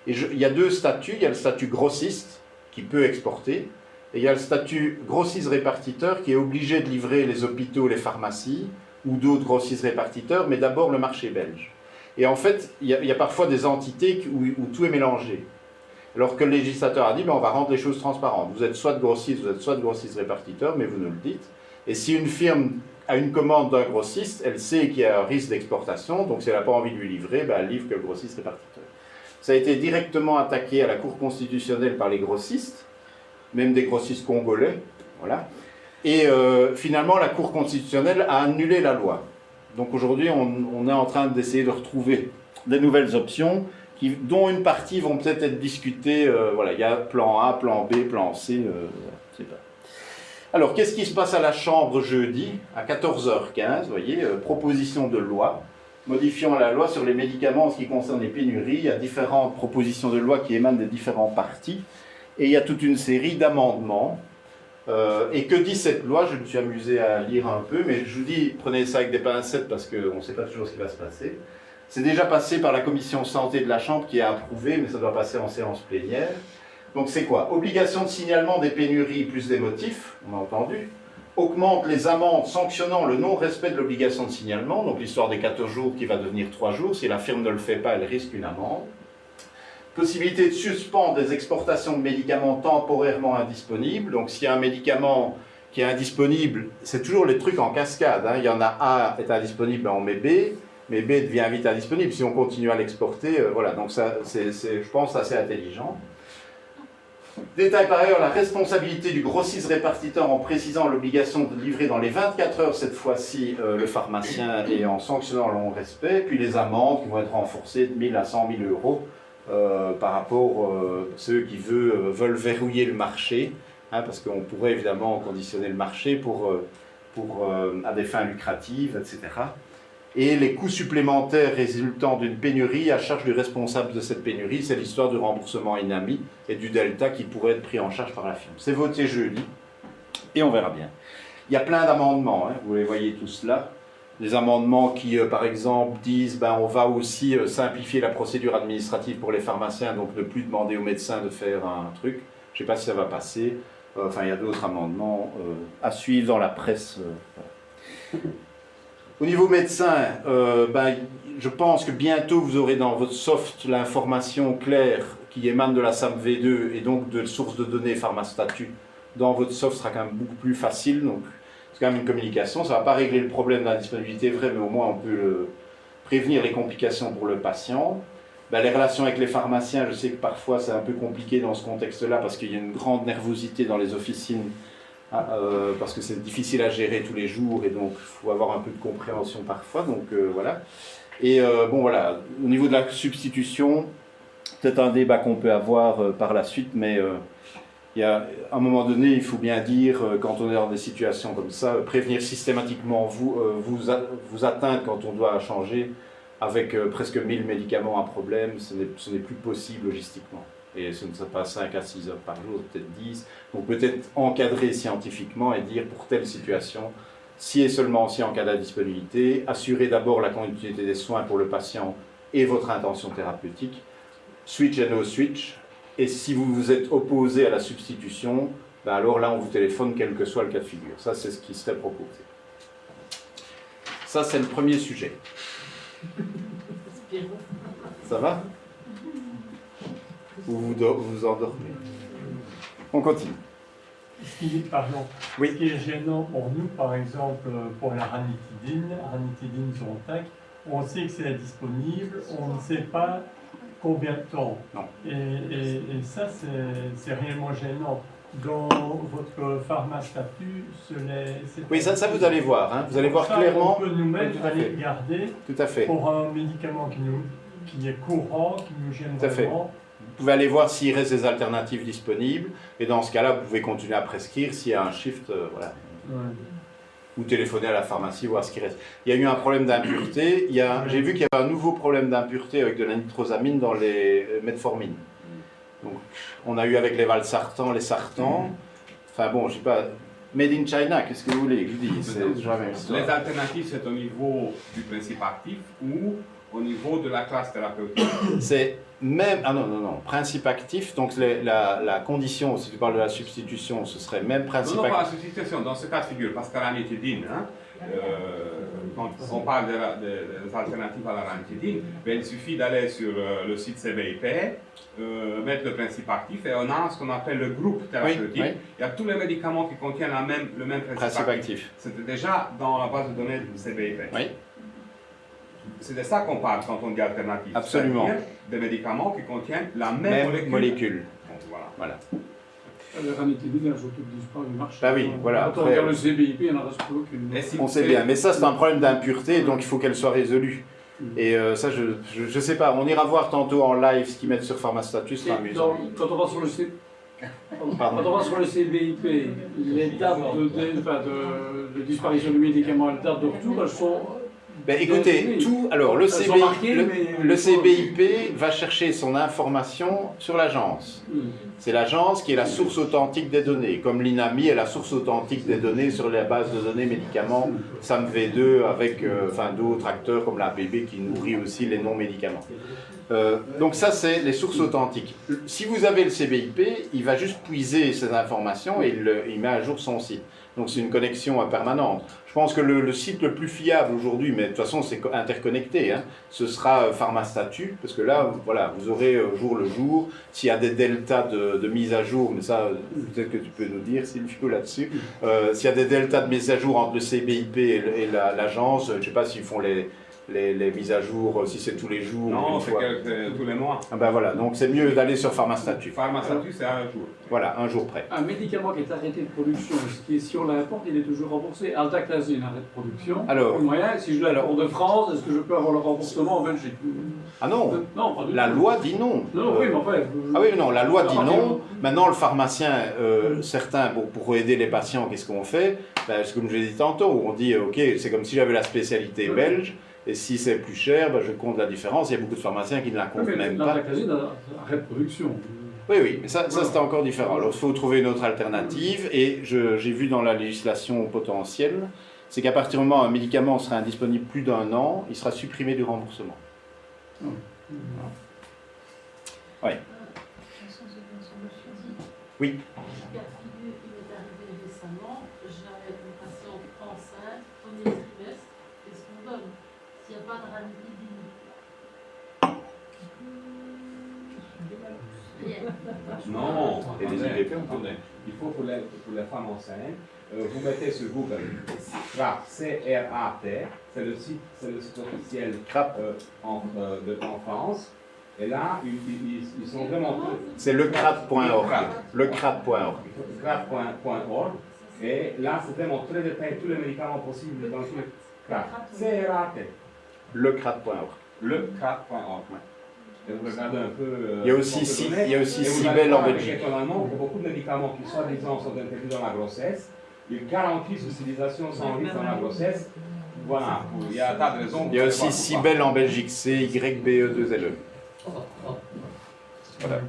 Et il y a 2 statuts, il y a le statut grossiste qui peut exporter, et il y a le statut grossiste-répartiteur qui est obligé de livrer les hôpitaux, les pharmacies, ou d'autres grossistes-répartiteurs, mais d'abord le marché belge. Et en fait, il y a parfois des entités où tout est mélangé. Alors que le législateur a dit, on va rendre les choses transparentes. Vous êtes soit de grossiste, vous êtes soit de grossiste-répartiteur, mais vous nous le dites. Et si une firme a une commande d'un grossiste, elle sait qu'il y a un risque d'exportation, donc si elle n'a pas envie de lui livrer, elle livre que le grossiste-répartiteur. Ça a été directement attaqué à la Cour constitutionnelle par les grossistes, même des grossistes congolais, voilà. Et finalement, la Cour constitutionnelle a annulé la loi. Donc aujourd'hui, on est en train d'essayer de retrouver des nouvelles options, dont une partie vont peut-être être discutées. Voilà, il y a plan A, plan B, plan C, je sais pas. Alors, qu'est-ce qui se passe à la Chambre jeudi, à 14h15, vous voyez, proposition de loi. modifiant la loi sur les médicaments en ce qui concerne les pénuries. Il y a différentes propositions de loi qui émanent des différents partis. Et il y a toute une série d'amendements. Et que dit cette loi? Je me suis amusé à lire un peu, mais je vous dis, prenez ça avec des pincettes parce qu'on ne sait pas toujours ce qui va se passer. C'est déjà passé par la commission santé de la Chambre qui a approuvé, mais ça doit passer en séance plénière. Donc c'est quoi? Obligation de signalement des pénuries plus des motifs, on a entendu. Augmente les amendes sanctionnant le non-respect de l'obligation de signalement, donc l'histoire des 14 jours qui va devenir 3 jours. Si la firme ne le fait pas, elle risque une amende. Possibilité de suspendre des exportations de médicaments temporairement indisponibles. Donc s'il y a un médicament qui est indisponible, c'est toujours les trucs en cascade. Hein. Il y en a A est indisponible, on met B, mais B devient vite indisponible. Si on continue à l'exporter, voilà. Donc ça, je pense, assez intelligent. Détail par ailleurs la responsabilité du grossiste-répartiteur en précisant l'obligation de livrer dans les 24 heures cette fois-ci le pharmacien et en sanctionnant le non-respect, puis les amendes qui vont être renforcées de 1000 à 100 000 euros par rapport à ceux qui veulent verrouiller le marché, hein, parce qu'on pourrait évidemment conditionner le marché à des fins lucratives, etc. Et les coûts supplémentaires résultant d'une pénurie à charge du responsable de cette pénurie, c'est l'histoire du remboursement INAMI et du delta qui pourrait être pris en charge par la firme. C'est voté jeudi, et on verra bien. Il y a plein d'amendements, hein, vous les voyez tous là. Des amendements qui, par exemple, disent on va aussi simplifier la procédure administrative pour les pharmaciens, donc ne plus demander aux médecins de faire un truc. Je ne sais pas si ça va passer. Enfin, il y a d'autres amendements à suivre dans la presse. Au niveau médecin, je pense que bientôt vous aurez dans votre soft l'information claire qui émane de la SAM V2 et donc de source de données PharmaStatut. Dans votre soft, ce sera quand même beaucoup plus facile. Donc, c'est quand même une communication. Ça ne va pas régler le problème d'indisponibilité vraie, mais au moins on peut prévenir les complications pour le patient. Les relations avec les pharmaciens, je sais que parfois c'est un peu compliqué dans ce contexte-là parce qu'il y a une grande nervosité dans les officines. Parce que c'est difficile à gérer tous les jours et donc il faut avoir un peu de compréhension parfois, donc voilà. Et voilà, au niveau de la substitution, peut-être un débat qu'on peut avoir par la suite, mais il y a, à un moment donné, il faut bien dire, quand on est dans des situations comme ça, prévenir systématiquement vous atteindre quand on doit changer, avec presque 1000 médicaments à problème, ce n'est plus possible logistiquement. Et ce ne sera pas 5 à 6 heures par jour, peut-être 10. Donc peut-être encadrer scientifiquement et dire pour telle situation, si et seulement si en cas d'indisponibilité, assurer d'abord la continuité des soins pour le patient et votre intention thérapeutique, switch et no switch, et si vous vous êtes opposé à la substitution, alors là on vous téléphone quel que soit le cas de figure. Ça c'est ce qui serait proposé. Ça c'est le premier sujet. Ça va ? Ou vous endormez. On continue. Pardon. Oui. Ce qui est gênant pour nous, par exemple, pour la ranitidine Zontac, on sait que c'est disponible, on ne sait pas combien de temps. Non. Et ça, c'est réellement gênant. Dans votre PharmaStatut, oui, ça vous allez voir. Hein. Vous allez voir clairement. On peut nous mettre à les garder. Tout à fait. Pour un médicament qui est courant, qui nous gêne vraiment. Vous pouvez aller voir s'il reste des alternatives disponibles, et dans ce cas-là, vous pouvez continuer à prescrire s'il y a un shift, voilà. Ouais. Ou téléphoner à la pharmacie, voir ce qui reste. Il y a eu un problème d'impureté, j'ai vu qu'il y avait un nouveau problème d'impureté avec de la nitrosamine dans les metformines. Donc, on a eu avec les valsartans, les sartans, enfin bon, je sais pas, made in China, qu'est-ce que vous voulez que je vous dise? Les alternatives, c'est au niveau du principe actif ou au niveau de la classe thérapeutique? C'est même... Ah non, principe actif, donc la condition, si tu parles de la substitution, ce serait même principe actif. Non, pas la substitution, dans ce cas de figure, parce que la ranitidine, quand on parle des alternatives à la ranitidine, il suffit d'aller sur le site CBIP, mettre le principe actif, et on a ce qu'on appelle le groupe thérapeutique. Oui. Il y a tous les médicaments qui contiennent le même principe actif. C'était déjà dans la base de données du CBIP. Oui. C'est de ça qu'on parle quand on dit alternative. Absolument. Des médicaments qui contiennent la même molécule. Donc, voilà. La ranitidine, elle n'utilise pas du marché. Bah oui, voilà. Quand on regarde le CBIP, il n'y en reste plus aucune. On sait bien, mais ça c'est un problème d'impureté, donc il faut qu'elle soit résolue. Et ça, je sais pas, on ira voir tantôt en live ce qu'ils mettent sur PharmaStatut, c'est amusant. Quand on va sur le CBIP, les dates de disparition du médicament et les dates de retour, elles sont Ben, écoutez, tout, alors le, Elles sont CBI, marquées, le, mais- le CBIP va chercher son information sur l'agence. C'est l'agence qui est la source authentique des données, comme l'INAMI est la source authentique des données sur la base de données médicaments SAMV2 avec enfin, d'autres acteurs comme l'APB qui nourrit aussi les non-médicaments. Donc ça, c'est les sources authentiques. Si vous avez le CBIP, il va juste puiser ces informations et il met à jour son site. Donc c'est une connexion permanente. Je pense que le site le plus fiable aujourd'hui, mais de toute façon c'est interconnecté, hein, ce sera PharmaStatut, parce que là, voilà, vous aurez jour le jour, s'il y a des deltas de mise à jour, mais ça, peut-être que tu peux nous dire, Sylvio, là-dessus, s'il y a des deltas de mise à jour entre le CBIP et l'agence, je ne sais pas s'ils font les mises à jour, si c'est tous les jours. Non, une c'est fois. tous les mois. Ah ben voilà, donc c'est mieux d'aller sur PharmaStatut. PharmaStatut, c'est un jour. Voilà, un jour près. Un médicament qui est arrêté de production, si on l'importe, il est toujours remboursé. Altaclasine, arrêt de production. Alors, Moyen, si je l'importe de France, est-ce que je peux avoir le remboursement en Belgique? ah non, Non, pas du la tout. loi dit non. Non, oui, mais enfin. Ah oui, non, la loi dit Ah, non. Maintenant, le pharmacien, certains, bon, pour aider les patients, qu'est-ce qu'on fait? Ben, c'est comme je l'ai dit tantôt, on dit, ok, c'est comme si j'avais la spécialité belge, et si c'est plus cher, ben, je compte la différence. Il y a beaucoup de pharmaciens qui ne la comptent même pas. L'altaclasine, arrêt de production. Oui, oui, mais ça c'est encore différent. Alors, il faut trouver une autre alternative, et j'ai vu dans la législation potentielle, c'est qu'à partir du moment où un médicament sera indisponible plus d'1 an, il sera supprimé du remboursement. Oui. Oui. Cas de figure qui m'est arrivé récemment, j'avais une patiente enceinte, premier trimestre, qu'est-ce qu'on donne s'il n'y a pas de ranitidine? Rien. Non, Et les attendez, IVP, attendez. Il faut pour les femmes enceintes, vous mettez sur Google CRAT, C-R-A-T, c'est le site officiel CRAP. en France. Et là, ils sont vraiment... C'est lecrat.org. Lecrat.org. CRAT.org. Et là, c'est vraiment très détaillé, tous les médicaments possibles dans le CRAT. C-R-A-T. Lecrat.org. Lecrat.org. Et vous regardez un peu... Il y a aussi Cybelle en Belgique. Étonnamment, que beaucoup de médicaments qui, soi-disant, sont interdits dans la grossesse, ils garantissent l'utilisation sans risque dans la grossesse. Voilà, il y a un tas de raisons. Il y a aussi Cybelle en Belgique, CYBE2LE. Voilà.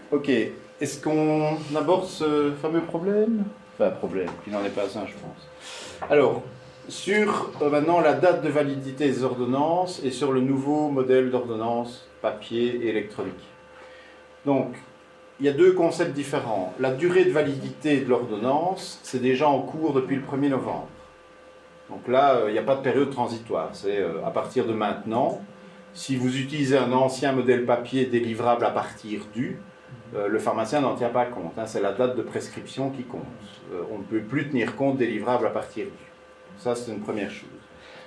Ok, est-ce qu'on aborde ce fameux problème? Enfin, problème, qui n'en est pas un, je pense. Alors, sur maintenant la date de validité des ordonnances et sur le nouveau modèle d'ordonnance papier et électronique. Donc, il y a deux concepts différents. La durée de validité de l'ordonnance, c'est déjà en cours depuis le 1er novembre. Donc là, il n'y a pas de période transitoire. C'est à partir de maintenant. Si vous utilisez un ancien modèle papier délivrable à partir du, le pharmacien n'en tient pas compte. Hein, c'est la date de prescription qui compte. On ne peut plus tenir compte des livrables à partir du. Ça, c'est une première chose.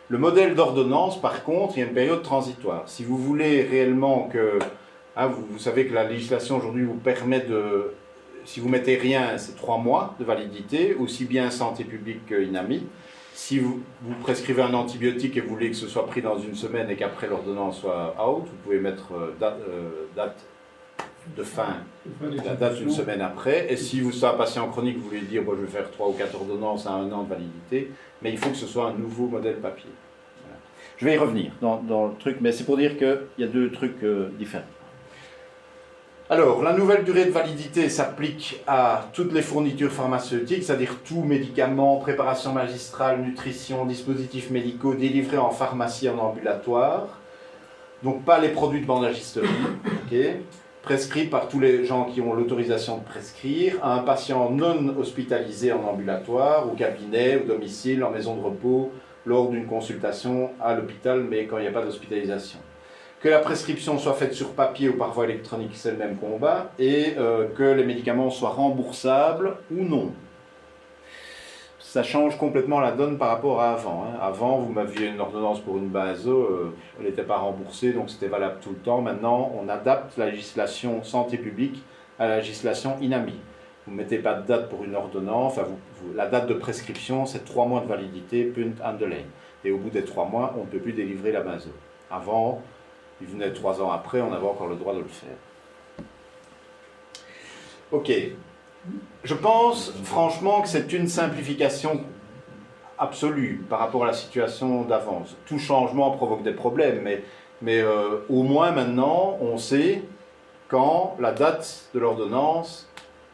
Le modèle d'ordonnance, par contre, il y a une période transitoire. Si vous voulez réellement que... Hein, vous savez que la législation aujourd'hui vous permet de... Si vous mettez rien, c'est 3 mois de validité, aussi bien Santé publique que INAMI. Si vous prescrivez un antibiotique et vous voulez que ce soit pris dans une semaine et qu'après l'ordonnance soit out, vous pouvez mettre date de fin, la date une semaine après. Et si vous êtes un patient chronique, vous voulez dire bon, je vais faire 3 ou 4 ordonnances à 1 an de validité, mais il faut que ce soit un nouveau modèle papier. Voilà. Je vais y revenir dans le truc, mais c'est pour dire qu'il y a deux trucs différents. Alors, la nouvelle durée de validité s'applique à toutes les fournitures pharmaceutiques, c'est-à-dire tout médicament, préparation magistrale, nutrition, dispositifs médicaux délivrés en pharmacie, en ambulatoire. Donc pas les produits de bandagisterie, okay, prescrits par tous les gens qui ont l'autorisation de prescrire, à un patient non hospitalisé en ambulatoire, au cabinet, au domicile, en maison de repos, lors d'une consultation à l'hôpital, mais quand il n'y a pas d'hospitalisation. Que la prescription soit faite sur papier ou par voie électronique, c'est le même combat, et que les médicaments soient remboursables ou non. Ça change complètement la donne par rapport à avant. Hein. Avant, vous m'aviez une ordonnance pour une baso, elle n'était pas remboursée, donc c'était valable tout le temps. Maintenant, on adapte la législation santé publique à la législation INAMI. Vous ne mettez pas de date pour une ordonnance, enfin, la date de prescription, c'est 3 mois de validité, punt and delay. Et au bout des 3 mois, on ne peut plus délivrer la baso. Avant, il venait 3 ans après, on avait encore le droit de le faire. Ok. Je pense franchement que c'est une simplification absolue par rapport à la situation d'avance. Tout changement provoque des problèmes, mais au moins maintenant, on sait quand la date de l'ordonnance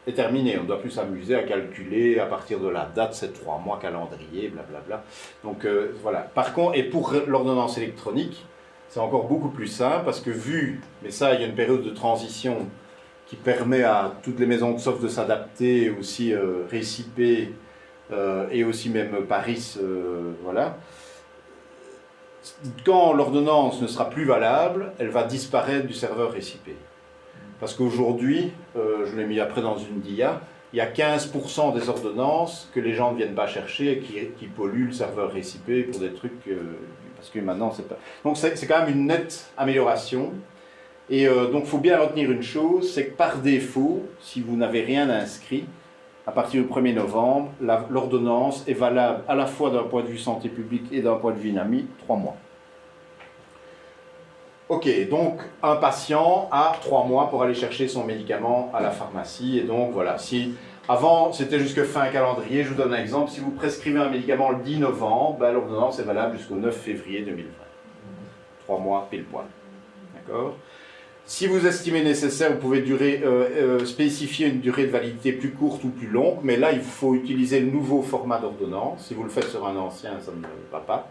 est terminée. On ne doit plus s'amuser à calculer à partir de la date, c'est 3 mois calendrier, blablabla. Donc voilà. Par contre, et pour l'ordonnance électronique, c'est encore beaucoup plus simple parce que mais ça, il y a une période de transition qui permet à toutes les maisons de soft de s'adapter, aussi Récipé et aussi même Paris, voilà. Quand l'ordonnance ne sera plus valable, elle va disparaître du serveur Récipé. Parce qu'aujourd'hui, je l'ai mis après dans une dia, il y a 15% des ordonnances que les gens ne viennent pas chercher et qui polluent le serveur Récipé pour des trucs... parce que maintenant, c'est pas... Donc c'est quand même une nette amélioration. Et donc il faut bien retenir une chose, c'est que par défaut, si vous n'avez rien inscrit, à partir du 1er novembre, l'ordonnance est valable à la fois d'un point de vue santé publique et d'un point de vue INAMI, 3 mois. Ok, donc un patient a 3 mois pour aller chercher son médicament à la pharmacie. Et donc voilà, si avant c'était jusque fin calendrier, je vous donne un exemple, si vous prescrivez un médicament le 10 novembre, ben, l'ordonnance est valable jusqu'au 9 février 2020. 3 mois pile poil. D'accord ? Si vous estimez nécessaire, vous pouvez spécifier une durée de validité plus courte ou plus longue, mais là, il faut utiliser le nouveau format d'ordonnance. Si vous le faites sur un ancien, ça ne va pas.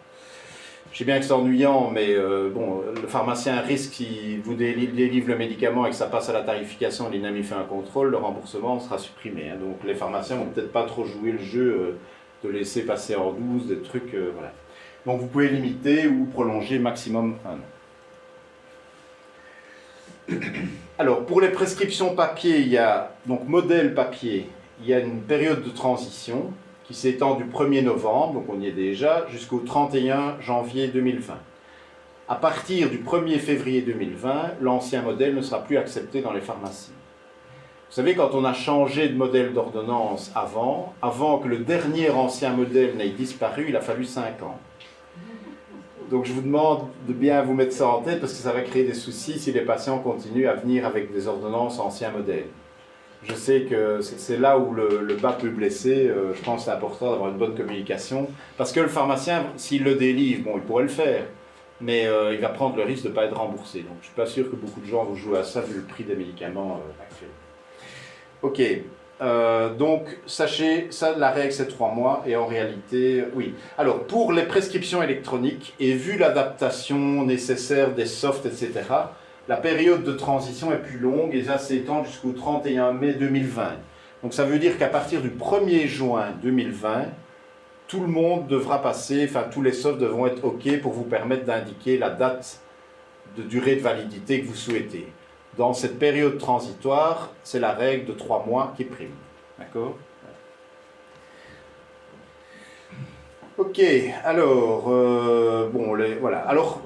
Je sais bien que c'est ennuyant, mais bon, le pharmacien risque, s'il vous délivre le médicament et que ça passe à la tarification, l'INAMI fait un contrôle, le remboursement sera supprimé. Hein. Donc les pharmaciens vont peut-être pas trop jouer le jeu de laisser passer en 12 des trucs. Voilà. Donc vous pouvez limiter ou prolonger maximum 1 an. Alors, pour les prescriptions papier, il y a, donc modèle papier, il y a une période de transition qui s'étend du 1er novembre, donc on y est déjà, jusqu'au 31 janvier 2020. À partir du 1er février 2020, l'ancien modèle ne sera plus accepté dans les pharmacies. Vous savez, quand on a changé de modèle d'ordonnance avant que le dernier ancien modèle n'ait disparu, il a fallu 5 ans. Donc je vous demande de bien vous mettre ça en tête parce que ça va créer des soucis si les patients continuent à venir avec des ordonnances anciens modèles. Je sais que c'est là où le bas peut blesser. Je pense que c'est important d'avoir une bonne communication. Parce que le pharmacien, s'il le délivre, bon, il pourrait le faire, mais il va prendre le risque de ne pas être remboursé. Donc je ne suis pas sûr que beaucoup de gens vont jouer à ça vu le prix des médicaments actuels. Ok. Donc, sachez, ça, la règle, c'est 3 mois, et en réalité, oui. Alors, pour les prescriptions électroniques, et vu l'adaptation nécessaire des softs, etc., la période de transition est plus longue, et ça s'étend jusqu'au 31 mai 2020. Donc, ça veut dire qu'à partir du 1er juin 2020, tout le monde devra passer, enfin, tous les softs devront être OK pour vous permettre d'indiquer la date de durée de validité que vous souhaitez. Dans cette période transitoire, c'est la règle de 3 mois qui prime. D'accord ? Ok, alors, bon, voilà. Alors,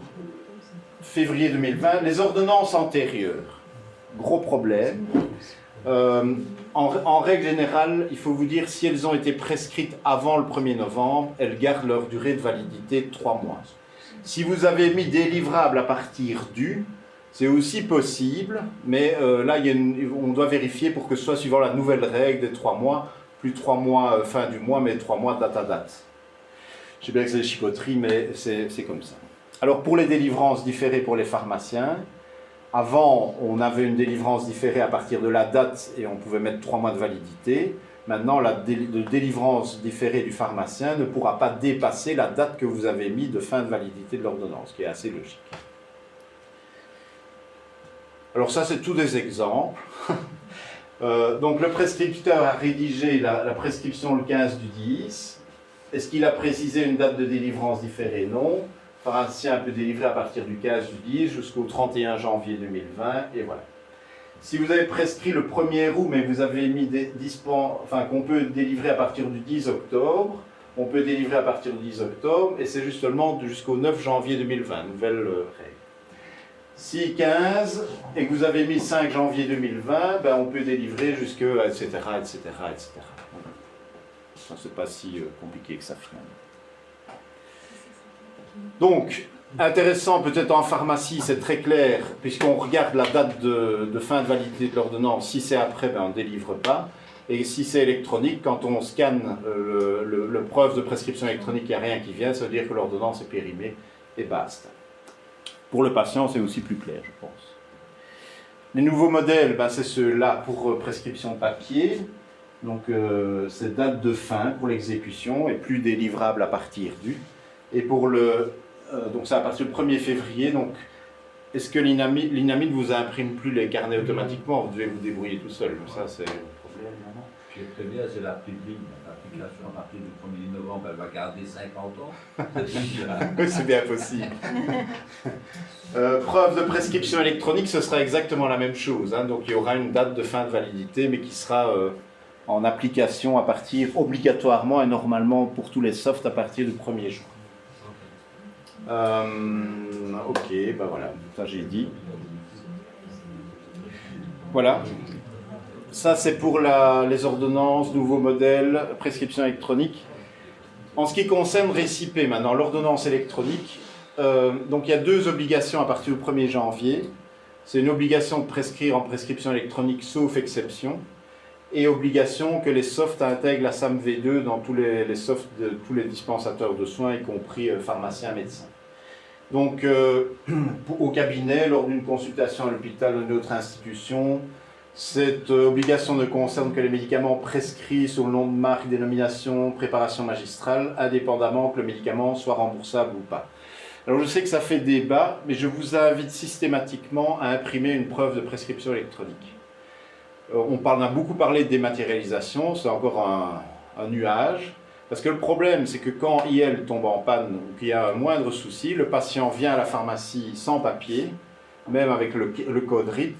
février 2020, les ordonnances antérieures. Gros problème. En règle générale, il faut vous dire, si elles ont été prescrites avant le 1er novembre, elles gardent leur durée de validité de 3 mois. Si vous avez mis délivrable à partir du... C'est aussi possible, mais là, on doit vérifier pour que ce soit suivant la nouvelle règle des 3 mois, plus 3 mois fin du mois, mais 3 mois date à date. Je sais bien que c'est des chipoteries, mais c'est comme ça. Alors, pour les délivrances différées pour les pharmaciens, avant, on avait une délivrance différée à partir de la date et on pouvait mettre 3 mois de validité. Maintenant, la délivrance différée du pharmacien ne pourra pas dépasser la date que vous avez mis de fin de validité de l'ordonnance, ce qui est assez logique. Alors ça, c'est tous des exemples. Donc le prescripteur a rédigé la prescription le 15 du 10. Est-ce qu'il a précisé une date de délivrance différée? Non. Le pharmacien peut délivrer à partir du 15 du 10 jusqu'au 31 janvier 2020, et voilà. Si vous avez prescrit le 1er août, mais vous avez mis qu'on peut délivrer à partir du 10 octobre, on peut délivrer à partir du 10 octobre, et c'est justement jusqu'au 9 janvier 2020, nouvelle règle. Si 15 et que vous avez mis 5 janvier 2020, ben on peut délivrer jusque, etc., etc., etc. Ça, c'est pas si compliqué que ça, finalement. Donc, intéressant peut-être en pharmacie, c'est très clair, puisqu'on regarde la date de fin de validité de l'ordonnance. Si c'est après, ben on ne délivre pas. Et si c'est électronique, quand on scanne le preuve de prescription électronique, il n'y a rien qui vient, ça veut dire que l'ordonnance est périmée et basta. Pour le patient, c'est aussi plus clair, je pense. Les nouveaux modèles, ben, c'est ceux-là pour prescription papier. Donc, c'est date de fin pour l'exécution et plus délivrable à partir du. Et pour donc, c'est à partir du 1er février. Donc, est-ce que l'INAMI ne vous imprime plus les carnets automatiquement? Vous devez vous débrouiller tout seul. Ça, c'est le problème. Ce qui est très bien, c'est la petite ligne. L'application, à partir du 1er novembre, elle va garder 50 ans. Oui, c'est bien possible. Preuve de prescription électronique, ce sera exactement la même chose. Hein. Donc, il y aura une date de fin de validité, mais qui sera en application à partir, obligatoirement et normalement pour tous les softs, à partir du 1er juin. Ok, ben voilà, ça j'ai dit. Voilà. Ça c'est pour les ordonnances, nouveaux modèles, prescription électronique. En ce qui concerne Récipé maintenant, l'ordonnance électronique, donc il y a 2 obligations à partir du 1er janvier. C'est une obligation de prescrire en prescription électronique sauf exception, et obligation que les softs intègrent la SAM V2 dans tous les softs de tous les dispensateurs de soins, y compris pharmaciens, médecins. Donc, au cabinet, lors d'une consultation à l'hôpital ou d'une autre institution, cette obligation ne concerne que les médicaments prescrits sous le nom de marque, dénomination, préparation magistrale, indépendamment que le médicament soit remboursable ou pas. Alors, je sais que ça fait débat, mais je vous invite systématiquement à imprimer une preuve de prescription électronique. On a beaucoup parlé de dématérialisation, c'est encore un nuage. Parce que le problème, c'est que quand IL tombe en panne ou qu'il y a un moindre souci, le patient vient à la pharmacie sans papier, même avec le code RID.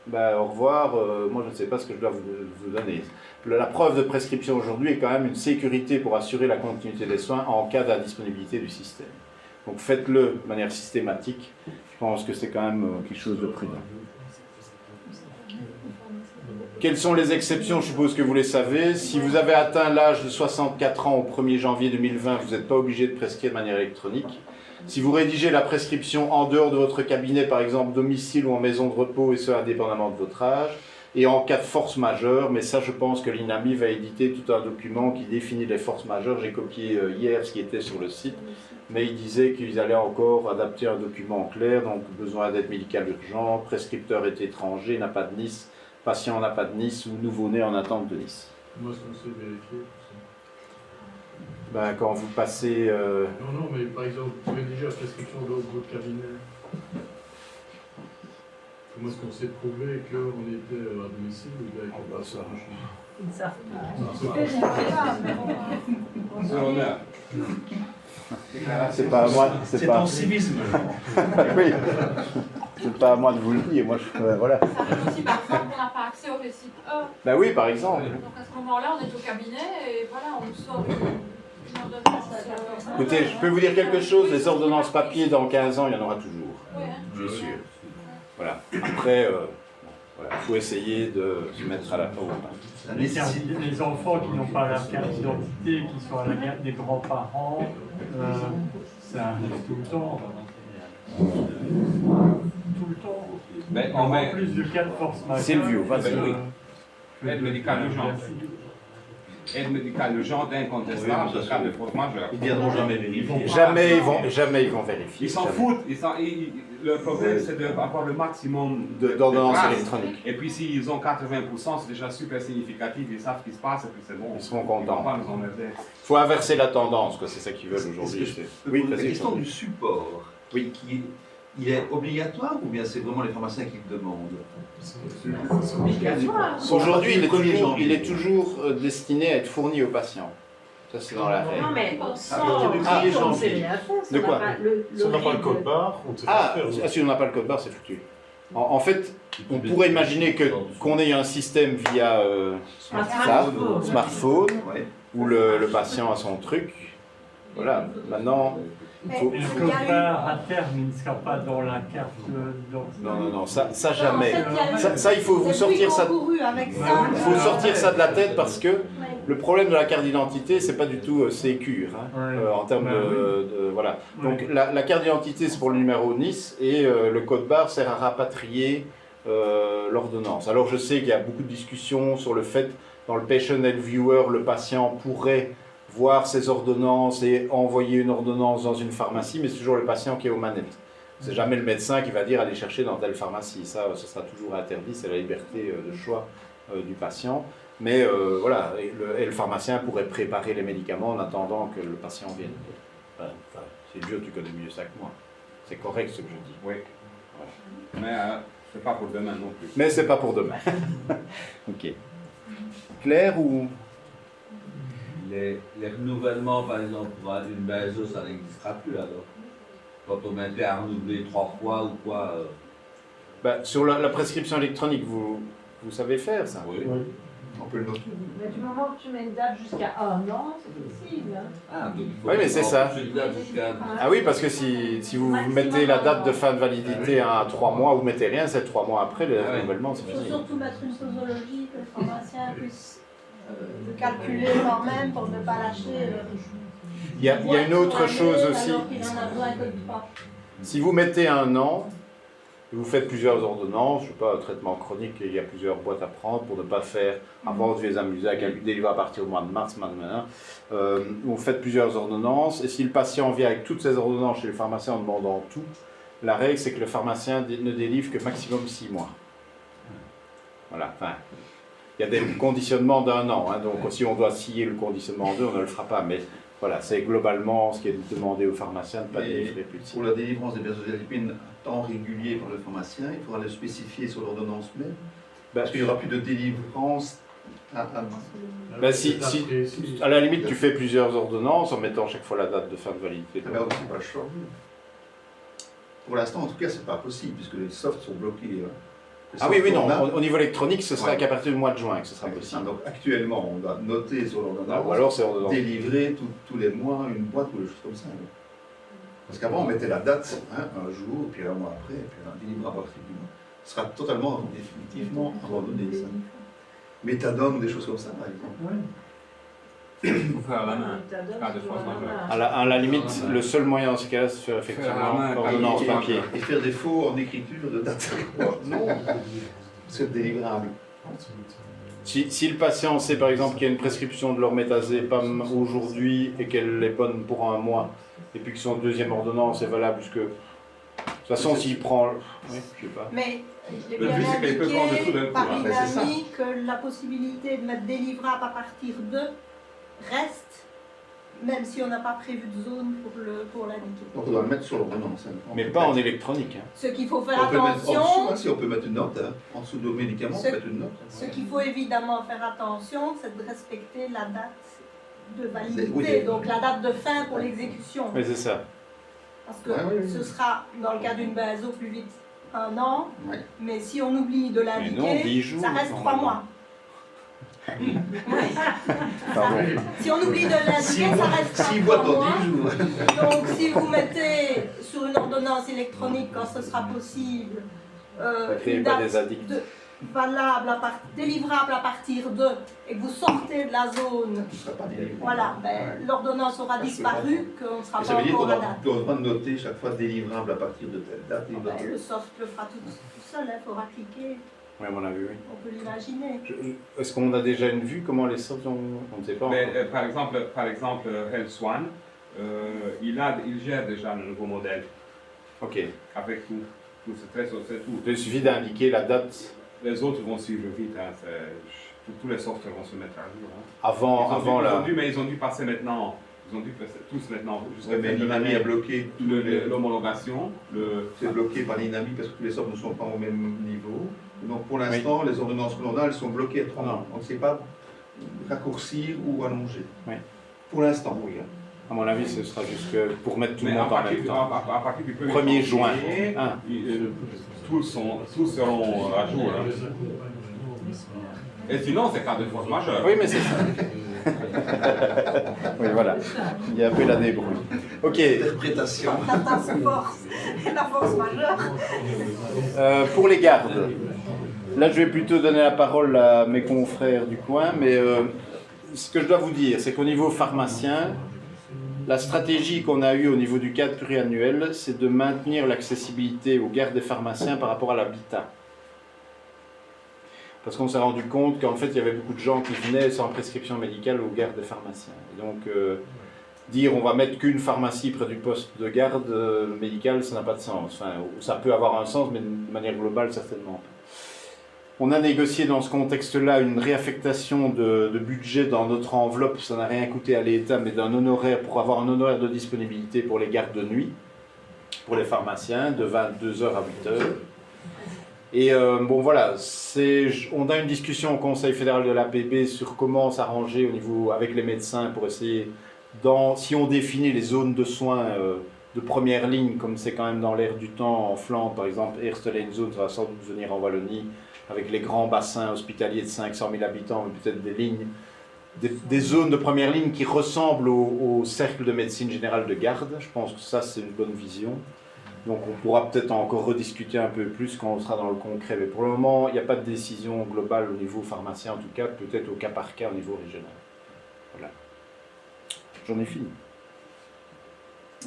Ben, au revoir, moi je ne sais pas ce que je dois vous donner. La preuve de prescription aujourd'hui est quand même une sécurité pour assurer la continuité des soins en cas d'indisponibilité du système. Donc faites-le de manière systématique. Je pense que c'est quand même quelque chose de prudent. Quelles sont les exceptions? Je suppose que vous les savez. Si vous avez atteint l'âge de 64 ans au 1er janvier 2020, vous n'êtes pas obligé de prescrire de manière électronique. Si vous rédigez la prescription en dehors de votre cabinet, par exemple domicile ou en maison de repos, et ce indépendamment de votre âge, et en cas de force majeure, mais ça je pense que l'INAMI va éditer tout un document qui définit les forces majeures. J'ai copié hier ce qui était sur le site, mais il disait qu'ils allaient encore adapter un document clair, donc besoin d'aide médicale urgente, prescripteur est étranger, n'a pas de NIS, patient n'a pas de NIS ou nouveau-né en attente de NIS. Comment est-ce qu'on sait vérifier tout ça? Ben, quand vous passez... Non, mais par exemple, vous rédigez la prescription de votre cabinet. Comment est-ce qu'on sait prouver qu'on était à domicile ou bien avec le patient? Ils ne savent pas. Sur l'honneur. C'est pas à moi. C'est ton civisme. Oui. C'est pas à moi de vous le dire. Moi, voilà. Ça arrive aussi parfois qu'on n'a pas accès au récit E. Ben oui, par exemple. Donc à ce moment-là, on est au cabinet et voilà, on nous sort une ordonnance. Écoutez, je peux vous dire quelque chose. Les ordonnances papier, dans 15 ans, il y en aura toujours. Oui, hein. Je suis sûr. Voilà. Après, voilà, faut essayer de se mettre à la pause. Les enfants qui n'ont pas la carte d'identité, qui sont à la garde des grands-parents, ça arrive tout le temps. Tout le temps. Mais En on met plus de cas de force majeure. Silvio, vas-y. Oui. Aide médicale urgente. Aide médicale urgente incontestable en cas de force majeure. Ils ne viendront jamais vérifier. Jamais ils vont vérifier. Ils s'en jamais. foutent. Le problème, c'est d'avoir le maximum D'ordonnances traces. électroniques. Et puis s'ils ont 80%, c'est déjà super significatif. Ils savent ce qui se passe et puis c'est bon. Ils seront Ils vont contents. pas nous emmerder. Il faut inverser la tendance, quoi. C'est ça qu'ils veulent aujourd'hui. Est-ce que je peux Oui, poser la vas-y. question du support, Oui. il est obligatoire ou bien c'est vraiment les pharmaciens qui le demandent? Aujourd'hui, il est toujours destiné à être fourni aux patients. Ça, c'est dans la règle. Non, mais De quoi? Si on n'a pas le code barre, on ne sait pas faire. Si on n'a pas le code barre, c'est foutu. En fait, on pourrait imaginer qu'on ait un système via smartphone, Ouais. où le patient a son truc. Voilà, maintenant, il faut... Et le code barre, à terme, il ne sera pas dans la carte d'identité. Non, ça jamais. Ça, il faut vous sortir ça. Il faut sortir ça de la tête parce que le problème de la carte d'identité, c'est pas du tout sécure en termes de voilà. Donc la carte d'identité, c'est pour le numéro NIS et le code barre sert à rapatrier l'ordonnance. Alors je sais qu'il y a beaucoup de discussions sur le fait dans le patient health viewer, le patient pourrait voir ses ordonnances et envoyer une ordonnance dans une pharmacie, mais c'est toujours le patient qui est aux manettes. C'est jamais le médecin qui va dire aller chercher dans telle pharmacie. Ça sera toujours interdit, c'est la liberté de choix du patient. Mais voilà, et le pharmacien pourrait préparer les médicaments en attendant que le patient vienne. Enfin, c'est Dieu, tu connais mieux ça que moi. C'est correct ce que je dis. Oui. Mais c'est pas pour demain non plus. Mais c'est pas pour demain. Ok. Claire ou... Les renouvellements, par exemple, pour une benzo, ça n'existera plus alors. Quand on mettait à renouveler 3 fois ou quoi. Ben, sur la prescription électronique, vous savez faire ça? Oui. On peut le noter. Mais du moment que tu mets une date jusqu'à 1 an, c'est possible. Hein. Ah, donc il faut Oui, mais c'est ça. une date jusqu'à... Ah oui, parce que si vous mettez la date de fin de validité à 3 mois, vous mettez rien, c'est 3 mois après, le renouvellement, c'est Il faut fini. surtout mettre une posologie que le pharmacien puisse calculer quand même pour ne pas lâcher. Il y a une autre chose aussi. Alors qu'il en a besoin que de 3. Si vous mettez 1 an, et vous faites plusieurs ordonnances, je sais pas, un traitement chronique, il y a plusieurs boîtes à prendre pour ne pas faire, avant de les amuser à calculer à partir du mois de mars, maintenant. Vous faites plusieurs ordonnances, et si le patient vient avec toutes ces ordonnances chez le pharmacien en demandant tout, la règle c'est que le pharmacien ne délivre que maximum 6 mois. Voilà, enfin, il y a des conditionnements d'1 an, hein, donc si on doit scier le conditionnement en 2, on ne le fera pas, mais voilà, c'est globalement ce qui est demandé au pharmacien de ne pas délivrer plus de 6 Pour mois. la délivrance des benzodiazépines à temps régulier par le pharmacien, il faudra le spécifier sur l'ordonnance même, parce qu'il n'y aura plus de délivrance à Ben, à la limite, tu fais plusieurs ordonnances en mettant chaque fois la date de fin de validité. Ça va aussi pas changer. Pour l'instant, en tout cas, c'est pas possible, puisque les softs sont bloqués. Ah oui, non, au niveau électronique, ce sera qu'à partir du mois de juin que ce sera possible. Donc actuellement, on doit noter sur l'ordonnance, Ou alors c'est ordonnance. délivrer tous les mois une boîte ou des choses comme ça. Parce qu'avant, on mettait la date, un jour, puis un mois après, et puis un délivre à partir du mois. Ce sera totalement, définitivement abandonné, ça. Méthadone ou des choses comme ça, par exemple. Il faut faire à la main. Pas de force majeure. À la limite, le seul moyen dans ce cas-là, c'est de faire effectivement l'ordonnance papier. Et faire des faux en écriture de date. Non, c'est délivrable. Si le patient sait par exemple qu'il y a une prescription de l'ormétazépam aujourd'hui et qu'elle est bonne pour 1 mois, et puis que son deuxième ordonnance est valable jusque... De toute façon, s'il prend... Oui, je sais pas. Mais il est Le bien but, c'est qu'elle peut prendre tout d'un indiqué coup, par hein, l'INAMI que la possibilité de mettre délivrable à partir de reste, même si on n'a pas prévu de zone pour l'indiquer. Donc on doit le mettre sur l'ordonnance. Mais pas en électronique. Hein. Ce qu'il faut faire On peut mettre attention, en dessous, si on peut mettre une note, en dessous de nos médicaments, on peut mettre une note. ce qu'il faut évidemment faire attention, c'est de respecter la date de validité, Oui. donc la date de fin pour l'exécution. Mais c'est ça. Parce que Oui. ce sera, dans le cas d'une benzo, plus vite 1 an, Oui. mais si on oublie de Mais non, 10 l'indiquer, jours. ça reste 3 mois. Pardon. Si on oublie de l'indiquer, ça reste 6 3 boîtes dans mois. 10 jours. Donc si vous mettez sur une ordonnance électronique, quand ce sera possible, créez une pas date des addicts. valable, délivrable à partir de, et que vous sortez de la zone, Ce ne sera pas délivré. voilà, ben, l'ordonnance aura disparu, qu'on ne sera Et ça pas veut dire encore qu'on à date. doit noter chaque fois délivrable à partir de telle date. Ben, le soft le fera tout seul, il faudra cliquer, Oui, à mon avis, oui. on peut l'imaginer. Est-ce qu'on a déjà une vue comment les sortes on ne sait pas encore. Mais, par exemple, Health One, il gère déjà le nouveau modèle Ok. avec tout. C'est tout. Il suffit d'indiquer la date Les autres vont suivre vite. Hein, tous les softwares vont se mettre à jour. Hein. avant la... Ils ont dû passer maintenant. Ils ont dû passer tous maintenant. Jusqu'à Mais l'INAMI a bloqué tous les... l'homologation. C'est bloqué par l'INAMI parce que tous les sortes ne sont pas au même niveau. Donc pour l'instant, les ordonnances que l'on a, elles sont bloquées à 3 mois. On ne sait pas raccourcir ou allonger. Oui. Pour l'instant, oui. À mon avis, ce sera jusque pour mettre tout le Mais monde en même temps. à partir du 1er juin. Ah. Tous seront à jour. Hein. Et sinon, c'est cas de force majeure. Oui, mais c'est ça. Oui, voilà. Il y a un peu la débrouille. Ok. Interprétation. La task force, la force majeure. Pour les gardes, là, je vais plutôt donner la parole à mes confrères du coin, mais ce que je dois vous dire, c'est qu'au niveau pharmacien, la stratégie qu'on a eue au niveau du cadre pluriannuel, c'est de maintenir l'accessibilité aux gardes des pharmaciens par rapport à l'habitat. parce qu'on s'est rendu compte qu'en fait, il y avait beaucoup de gens qui venaient sans prescription médicale aux gardes des pharmaciens. Et donc, dire on va mettre qu'une pharmacie près du poste de garde médical, ça n'a pas de sens. Enfin, ça peut avoir un sens, mais de manière globale, certainement pas. On a négocié dans ce contexte-là une réaffectation de budget dans notre enveloppe, ça n'a rien coûté à l'État, mais d'un honoraire pour avoir un honoraire de disponibilité pour les gardes de nuit, pour les pharmaciens, de 22h à 8h. Et bon voilà, on a une discussion au Conseil fédéral de l'APB sur comment s'arranger au niveau avec les médecins pour essayer, si on définit les zones de soins de première ligne, comme c'est quand même dans l'air du temps en Flandre, par exemple, Eerste Zone, ça va sans doute venir en Wallonie, avec les grands bassins hospitaliers de 500 000 habitants, mais peut-être des lignes, des zones de première ligne qui ressemblent au cercle de médecine générale de garde. Je pense que ça, c'est une bonne vision. Donc on pourra peut-être encore rediscuter un peu plus quand on sera dans le concret. Mais pour le moment, il n'y a pas de décision globale au niveau pharmacien, en tout cas, peut-être au cas par cas au niveau régional. Voilà. J'en ai fini.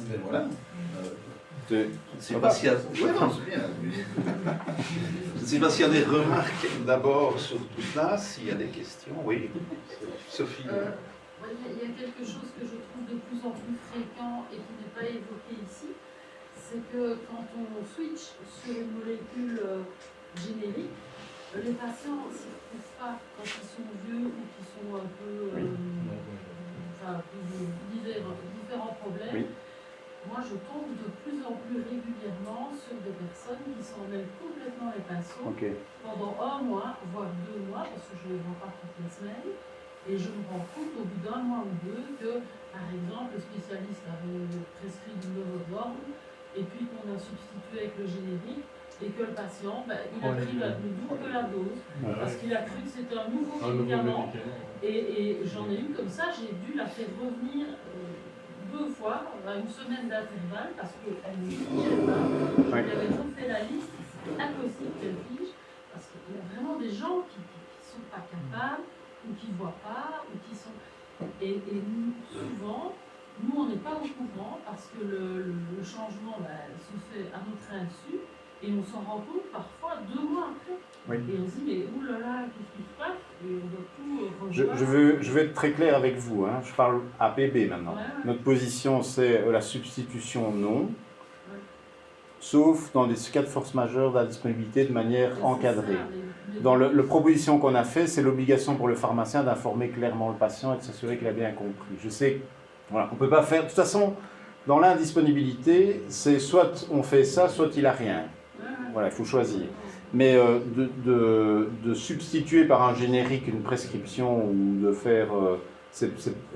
Ben voilà. Je ne sais pas s'il y a... Ouais, non, c'est bien. Je ne sais pas s'il y a des remarques d'abord sur tout cela, s'il y a des questions. Oui, Sophie. Il y a quelque chose que je trouve de plus en plus fréquent et qui n'est pas évoqué ici, c'est que quand on switch sur une molécule générique, les patients ne s'y retrouvent pas quand ils sont vieux ou qui sont un peu... différents problèmes. Oui. Moi, je tombe de plus en plus régulièrement sur des personnes qui s'en mêlent complètement les pinceaux pendant 1 mois, voire 2 mois, parce que je ne les vois pas toutes les semaines. Et je me rends compte au bout d'1 mois ou 2 que, par exemple, le spécialiste avait prescrit du Novovorm, et puis qu'on a substitué avec le générique, et que le patient, il a pris le double de la dose, parce qu'il a cru que c'était un nouveau médicament. Et j'en ai eu comme ça, j'ai dû la faire revenir 2 fois, à 1 semaine d'intervalle, parce qu'elle ne figeait pas. J'avais donc fait la liste, c'est impossible qu'elle fige, parce qu'il y a vraiment des gens qui ne sont pas capables, ou qui ne voient pas, ou qui sont... Et nous, souvent, nous, on n'est pas au courant, parce que le changement se fait à notre insu, et on s'en rend compte parfois 2 mois après. Oui. Et on se dit, mais oulala, qu'est-ce qui se passe? Et on doit tout revoir. Je vais être très clair avec vous, hein. Je parle APB maintenant. Ouais. Notre position, c'est la substitution non, sauf dans des cas de force majeure d'indisponibilité de manière encadrée. Dans la proposition qu'on a faite, c'est l'obligation pour le pharmacien d'informer clairement le patient et de s'assurer qu'il a bien compris. Je sais, voilà, on ne peut pas faire... De toute façon, dans l'indisponibilité, c'est soit on fait ça, soit il n'a rien. Voilà, il faut choisir. Mais de substituer par un générique une prescription ou de faire...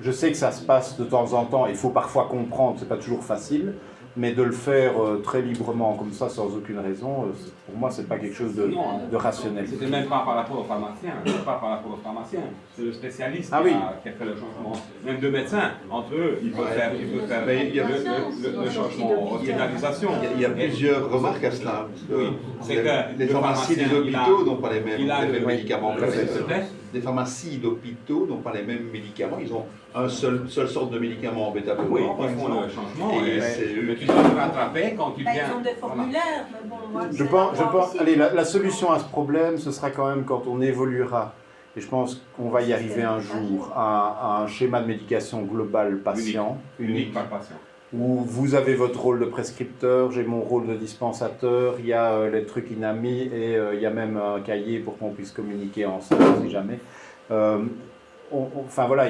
je sais que ça se passe de temps en temps, il faut parfois comprendre, c'est pas toujours facile, mais de le faire très librement comme ça, sans aucune raison, pour moi, c'est pas quelque chose de rationnel. C'était même pas par rapport au pharmacien, c'est le spécialiste qui a fait le changement. Même deux médecins, entre eux, ils peuvent faire le changement, hospitalisation. Il y a plusieurs remarques à cela. Oui, c'est que les pharmacies des hôpitaux n'ont pas les mêmes médicaments. Les pharmacies d'hôpitaux n'ont pas les mêmes médicaments, ils ont un seule sorte de médicament en bêta-bloquant. Oui, ils font le changement. Mais tu dois te rattraper quand tu viens. Ils ont des formulaires, mais bon, moi, je pense, allez, la solution à ce problème, ce sera quand même quand on évoluera, et je pense qu'on va y arriver un jour, à un schéma de médication global patient, unique par patient. Où vous avez votre rôle de prescripteur, j'ai mon rôle de dispensateur, il y a les trucs INAMI et il y a même un cahier pour qu'on puisse communiquer ensemble si jamais. Enfin voilà,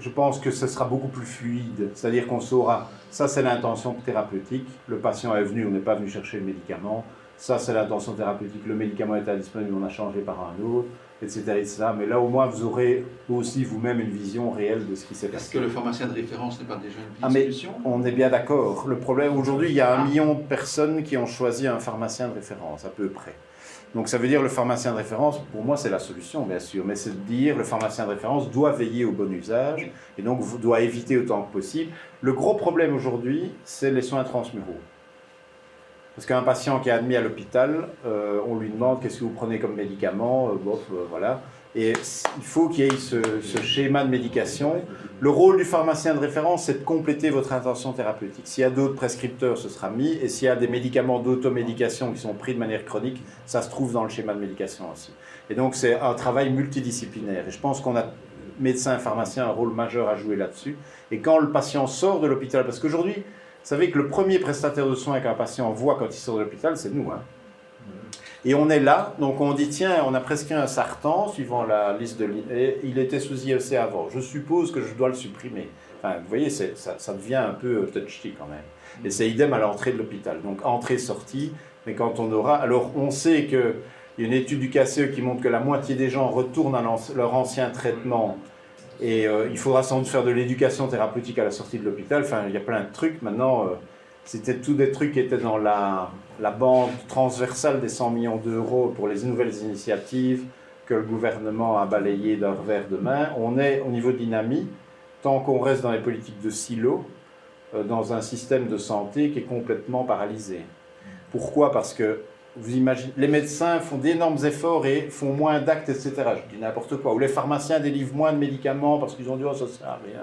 je pense que ce sera beaucoup plus fluide, c'est-à-dire qu'on saura, ça c'est l'intention thérapeutique, le patient est venu, on n'est pas venu chercher le médicament, ça c'est l'intention thérapeutique, le médicament est indisponible, on a changé par un autre, etc., etc. Mais là au moins vous aurez aussi vous-même une vision réelle de ce qui s'est passé. Est-ce que le pharmacien de référence n'est pas déjà une solution ? On est bien d'accord. Le problème aujourd'hui, il y a 1 million de personnes qui ont choisi un pharmacien de référence, à peu près. Donc ça veut dire le pharmacien de référence, pour moi c'est la solution bien sûr, mais c'est de dire le pharmacien de référence doit veiller au bon usage et donc doit éviter autant que possible. Le gros problème aujourd'hui, c'est les soins transmuraux. Parce qu'un patient qui est admis à l'hôpital, on lui demande qu'est-ce que vous prenez comme médicament, voilà. Et il faut qu'il y ait ce schéma de médication. Le rôle du pharmacien de référence, c'est de compléter votre intention thérapeutique. S'il y a d'autres prescripteurs, ce sera mis. Et s'il y a des médicaments d'automédication qui sont pris de manière chronique, ça se trouve dans le schéma de médication aussi. Et donc, c'est un travail multidisciplinaire. Et je pense qu'on a, médecins et pharmaciens, un rôle majeur à jouer là-dessus. Et quand le patient sort de l'hôpital, parce qu'aujourd'hui, vous savez que le premier prestataire de soins qu'un patient voit quand il sort de l'hôpital, c'est nous. Hein. Et on est là, donc on dit, tiens, on a prescrit un sartan, suivant la liste de... Et il était sous IEC avant. Je suppose que je dois le supprimer. Enfin, vous voyez, ça devient un peu touchy quand même. Et c'est idem à l'entrée de l'hôpital. Donc, entrée-sortie, mais quand on aura... Alors, on sait qu'il y a une étude du KCE qui montre que la moitié des gens retournent à leur ancien traitement. Et il faudra sans doute faire de l'éducation thérapeutique à la sortie de l'hôpital. Enfin, il y a plein de trucs. Maintenant, c'était tous des trucs qui étaient dans la bande transversale des 100 millions d'euros pour les nouvelles initiatives que le gouvernement a balayées d'un revers de main. On est au niveau de l'INAMI, tant qu'on reste dans les politiques de silo, dans un système de santé qui est complètement paralysé. Pourquoi ? Parce que vous imaginez, les médecins font d'énormes efforts et font moins d'actes, etc. Je dis n'importe quoi. Ou les pharmaciens délivrent moins de médicaments parce qu'ils ont dit « oh, ça sert à rien ».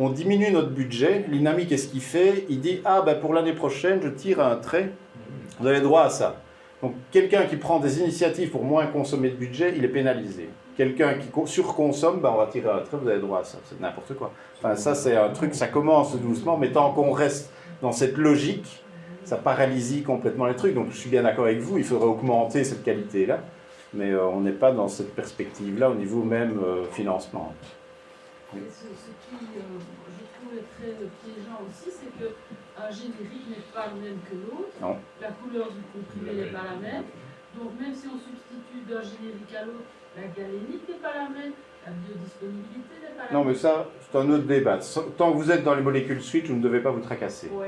On diminue notre budget. L'INAMI, qu'est-ce qu'il fait ? Il dit « ah, ben pour l'année prochaine, je tire un trait, vous avez droit à ça ». Donc quelqu'un qui prend des initiatives pour moins consommer de budget, il est pénalisé. Quelqu'un qui surconsomme, ben on va tirer un trait, vous avez droit à ça. C'est n'importe quoi. Enfin, ça, c'est un truc, ça commence doucement, mais tant qu'on reste dans cette logique, ça paralyse complètement les trucs. Donc je suis bien d'accord avec vous, il faudrait augmenter cette qualité-là, mais on n'est pas dans cette perspective-là au niveau même financement. Et ce qui, je trouvais très piégeant aussi, c'est qu'un générique n'est pas le même que l'autre. La couleur du comprimé n'est pas la même. Donc même si on substitue d'un générique à l'autre, la galénique n'est pas la même, la biodisponibilité n'est pas la même. Non, mais ça, c'est un autre débat. Tant que vous êtes dans les molécules switch, vous ne devez pas vous tracasser. Oui,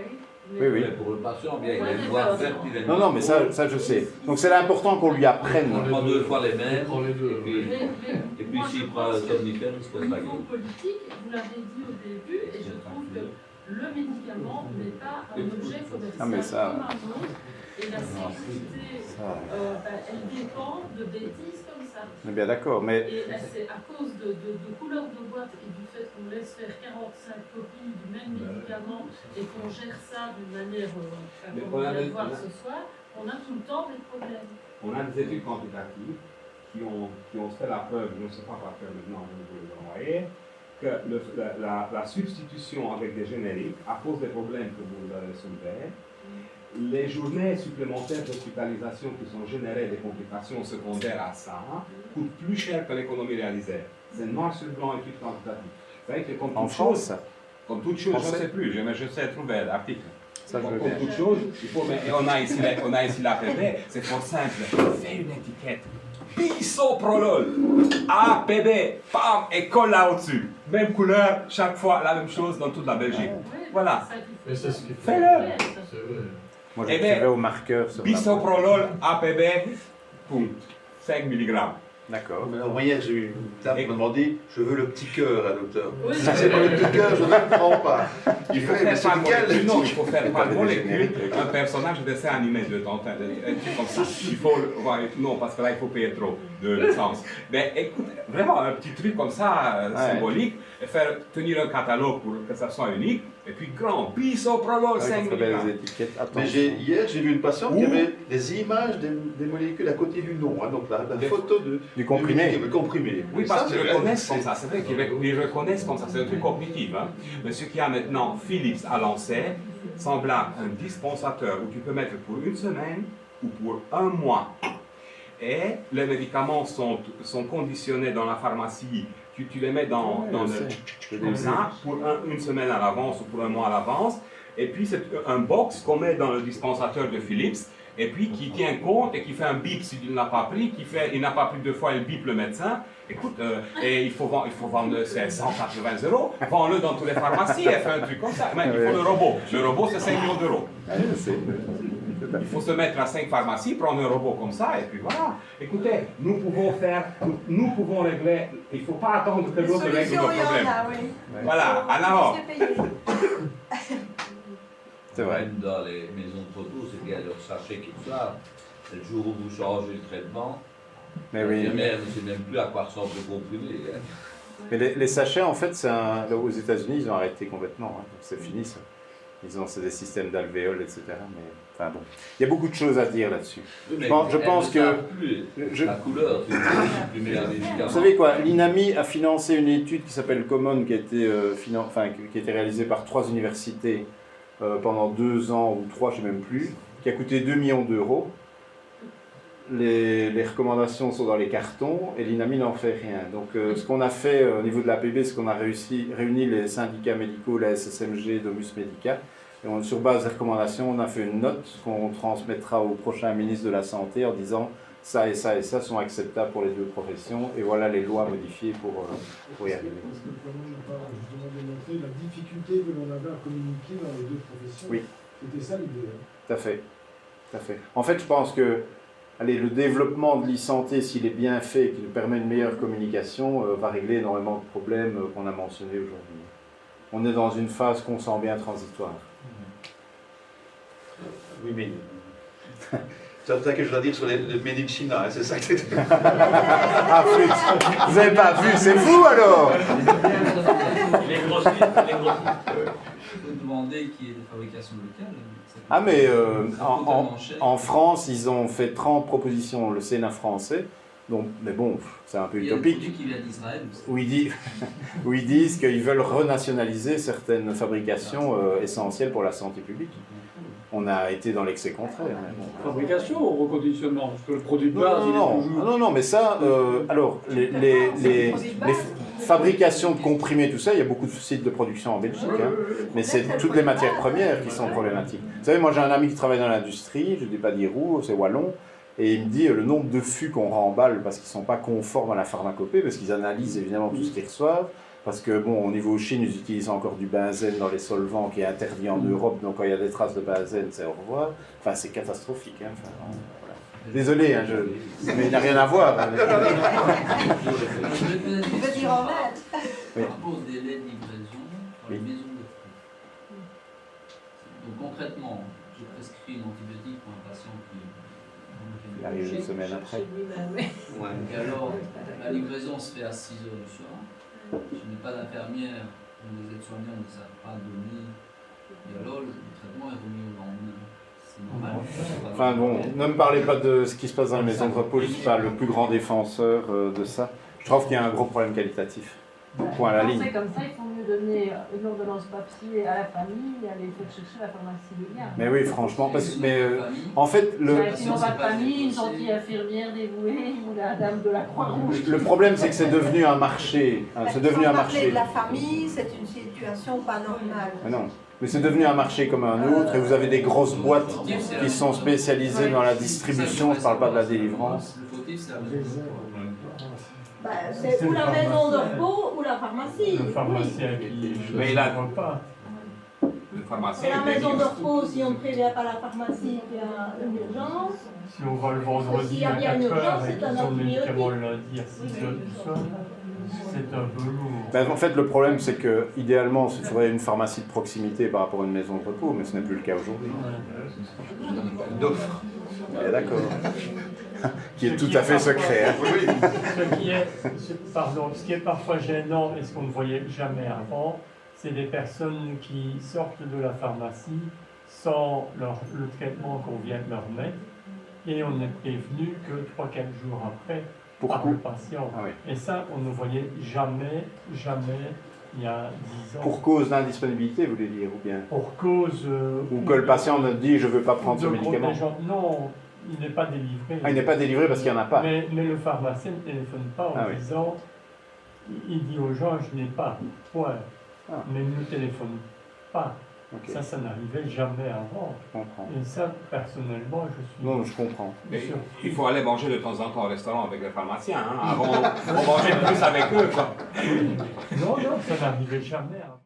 oui. Mais pour le patient, bien, il a une voie verte, il a une... Non, non, mais ça je sais. Donc c'est important qu'on lui apprenne. On prend 2 fois les mêmes, prend les deux. et puis s'il prend un somnifère, il se Au pose pas niveau politique, vous l'avez dit au début, et je trouve que le médicament n'est pas un objet commercial Ah, mais ça... comme un autre, et la sécurité, elle dépend de bêtises comme ça. On est bien d'accord, mais... Et c'est à cause de couleur de boîte et du fait qu'on laisse faire 45 copies du même médicament et qu'on gère ça d'une manière, comme on vient de voir ce soir, on a tout le temps des problèmes. On a des études quantitatives qui ont fait la preuve, je ne sais pas par cœur maintenant, je vais vous les envoyer, que la substitution avec des génériques, à cause des problèmes que vous avez soulevés, les journées supplémentaires d'hospitalisation qui sont générées des complications secondaires à ça coûtent plus cher que l'économie réalisée. C'est noir sur blanc, étude quantitative. Vous savez que en France, comme toute chose, je ne sais plus, mais je sais trouver l'article. Ça, comme toute chose, il faut, mais on a ici l'APB, c'est trop simple. Fais une étiquette. Bisoprolol, APB, pam, et colle là au-dessus. Même couleur, chaque fois, la même chose dans toute la Belgique. Voilà. Et c'est ce qu'il faut. Fais-le. C'est vrai. moi j'écrivais au marqueur sur la... Bisoprolol, APB, punct, 5 mg. D'accord. Mais en hier, j'ai eu une dame qui m'a demandé « je veux le petit cœur, à docteur Oui, ». Si c'est pas le petit cœur, je ne le prends pas. Il faut faire par molécule, non, il faut faire par molécule un personnage de dessin animé de Tintin, un truc comme ça. Il faut, non, parce que là, il faut payer trop de licence. Mais écoute, vraiment, un petit truc comme ça, symbolique, et faire tenir un catalogue pour que ça soit unique, et puis grand, bisoprolol, 5 très belles mg. étiquettes. Mais Attends. hier, j'ai vu une patiente qui avait des images des molécules à côté du nom, hein, donc la photo Du comprimé. du comprimé. Oui, parce Ça, qu'ils c'est reconnaissent comme ça, c'est vrai qu'ils reconnaissent comme ça, c'est un truc cognitif. Hein. Mais ce qu'il y a maintenant, Philips a lancé, semblable un dispensateur où tu peux mettre pour une semaine ou pour un mois. Et les médicaments sont conditionnés dans la pharmacie, tu les mets dans le... comme ça, pour une semaine à l'avance ou pour un mois à l'avance. Et puis c'est un box qu'on met dans le dispensateur de Philips, et puis qui tient compte et qui fait un bip s'il n'a pas pris, il n'a pas pris 2 fois, il bip le médecin. Écoute, et il faut vendre, c'est 180 €, vends-le dans toutes les pharmacies et fais un truc comme ça. Mais il faut le robot. Le robot, c'est 5 millions d'euros. Il faut se mettre à 5 pharmacies, prendre un robot comme ça, et puis voilà. Écoutez, nous pouvons régler, il ne faut pas attendre que l'autre règle nos problèmes. Voilà, alors. C'est vrai. Même dans les maisons de photos, c'est qu'il y a leur sachet qui flambe. Le jour où vous changez le traitement, Mais oui. Mais on ne sait même plus à quoi ressemble le comprimé. Hein. Mais les sachets, en fait, aux États-Unis, ils ont arrêté complètement. Hein. Donc c'est fini ça. C'est des systèmes d'alvéoles, etc. Mais enfin bon, il y a beaucoup de choses à dire là-dessus. Oui, je pense que la couleur, c'est médicament. Vous savez quoi, l'INAMI a financé une étude qui s'appelle Common, qui a été qui a été réalisée par 3 universités pendant 2 ans ou 3, je ne sais même plus, qui a coûté 2 millions d'euros. Les recommandations sont dans les cartons et l'INAMI n'en fait rien. Donc ce qu'on a fait au niveau de l'APB, c'est qu'on a réuni les syndicats médicaux, la SSMG, Domus Medica, et sur base des recommandations, on a fait une note qu'on transmettra au prochain ministre de la Santé en disant ça et ça et ça sont acceptables pour les 2 professions et voilà les lois modifiées pour y arriver. Parce que comme on a justement démontré la difficulté que l'on avait à communiquer dans les 2 professions, oui. C'était ça l'idée. Tout à fait. Tout à fait. En fait, je pense que le développement de l'e-santé, s'il est bien fait et qu'il nous permet une meilleure communication, va régler énormément de problèmes qu'on a mentionnés aujourd'hui. On est dans une phase qu'on sent bien transitoire. Oui, mais... C'est ça que je dois dire sur les Made in China, hein, c'est ça que c'est... Ah, flûte. Vous n'avez pas vu, c'est fou alors. Les grossiers. Je peux demander qu'il y ait des fabrications locales. Ah mais en France, ils ont fait 30 propositions, le Sénat français, donc, mais bon, c'est un peu utopique. Il y a des produits qui viennent d'Israël aussi. Où ils disent qu'ils veulent renationaliser certaines fabrications essentielles pour la santé publique. On a été dans l'excès contraire. Bon. Fabrication ou reconditionnement? Parce que le produit de base, il est toujours... Non, mais ça, alors, les fabrications de comprimés, tout ça, il y a beaucoup de sites de production en Belgique, hein, mais c'est toutes les matières premières qui sont problématiques. Vous savez, moi j'ai un ami qui travaille dans l'industrie, je ne vais pas dire où, c'est Wallon, et il me dit le nombre de fûts qu'on remballe parce qu'ils ne sont pas conformes à la pharmacopée, parce qu'ils analysent évidemment tout ce qu'ils reçoivent, parce que, bon, au niveau Chine, ils utilisent encore du benzène dans les solvants qui est interdit en Europe, donc quand il y a des traces de benzène, c'est au revoir. Enfin, c'est catastrophique. Hein. Enfin, voilà. Désolé, hein, mais il n'a rien à voir. Je veux dire en aide. Par rapport aux délais de livraison pour les maisons de fruits. Donc concrètement, je prescris une antibiotique pour un patient qui arrive une semaine après. Et alors, la livraison se fait à 6 h du soir. Je n'ai pas d'infirmière, les aides-soignants ne savent pas donner. Et alors, le traitement est remis au lendemain. C'est normal. Enfin bon, ne me parlez pas de ce qui se passe dans la maison de repos, je ne suis pas le plus grand défenseur de ça. Je trouve qu'il y a un gros problème qualitatif. Point à la ligne. C'est comme ça, il faut mieux donner une ordonnance papier à la famille et aller faire chercher la pharmacie de lien. Mais oui, franchement, en fait, sinon, pas de famille, une gentille infirmière dévouée ou la dame de la Croix-Rouge. Le problème, c'est que c'est devenu un marché. C'est devenu un marché. De la famille, c'est une situation pas normale. Mais non. Mais c'est devenu un marché comme un autre, et vous avez des grosses boîtes qui sont spécialisées dans la distribution, je ne parle pas de la délivrance. C'est ou la maison de repos ou la pharmacie. Le pharmacien qui ne choisit pas. C'est la maison de repos si on ne prévient pas la pharmacie qu'il y a une urgence. Si on va le vendredi à 4 h et qu'ils ont le médicament le lundi à 6 h du soir, c'est un peu lourd. En fait, le problème, c'est que idéalement, il faudrait une pharmacie de proximité par rapport à une maison de repos, mais ce n'est plus le cas aujourd'hui. D'offre. D'accord. Qui est tout à fait secret. Hein. Ce qui est parfois gênant et ce qu'on ne voyait jamais avant, c'est des personnes qui sortent de la pharmacie sans le traitement qu'on vient de leur mettre et on n'est prévenu que 3-4 jours après par le patient. Ah oui. Et ça, on ne voyait jamais, il y a 10 ans. Pour cause d'indisponibilité, vous voulez dire, ou bien pour cause... ou que le patient me dit, je ne veux pas prendre ce médicament. Non, il n'est pas délivré. Ah, il n'est pas délivré parce qu'il n'y en a pas. Mais le pharmacien ne téléphone pas en disant, il dit aux gens, je n'ai pas, point. Ah. Mais il ne téléphone pas. Okay. Ça n'arrivait jamais avant. Je comprends. Et ça, personnellement, je suis... Non, je comprends. Mais il faut aller manger de temps en temps au restaurant avec les pharmaciens. Hein. Avant, on mangeait plus avec eux. Quoi. Non, ça n'arrivait jamais avant.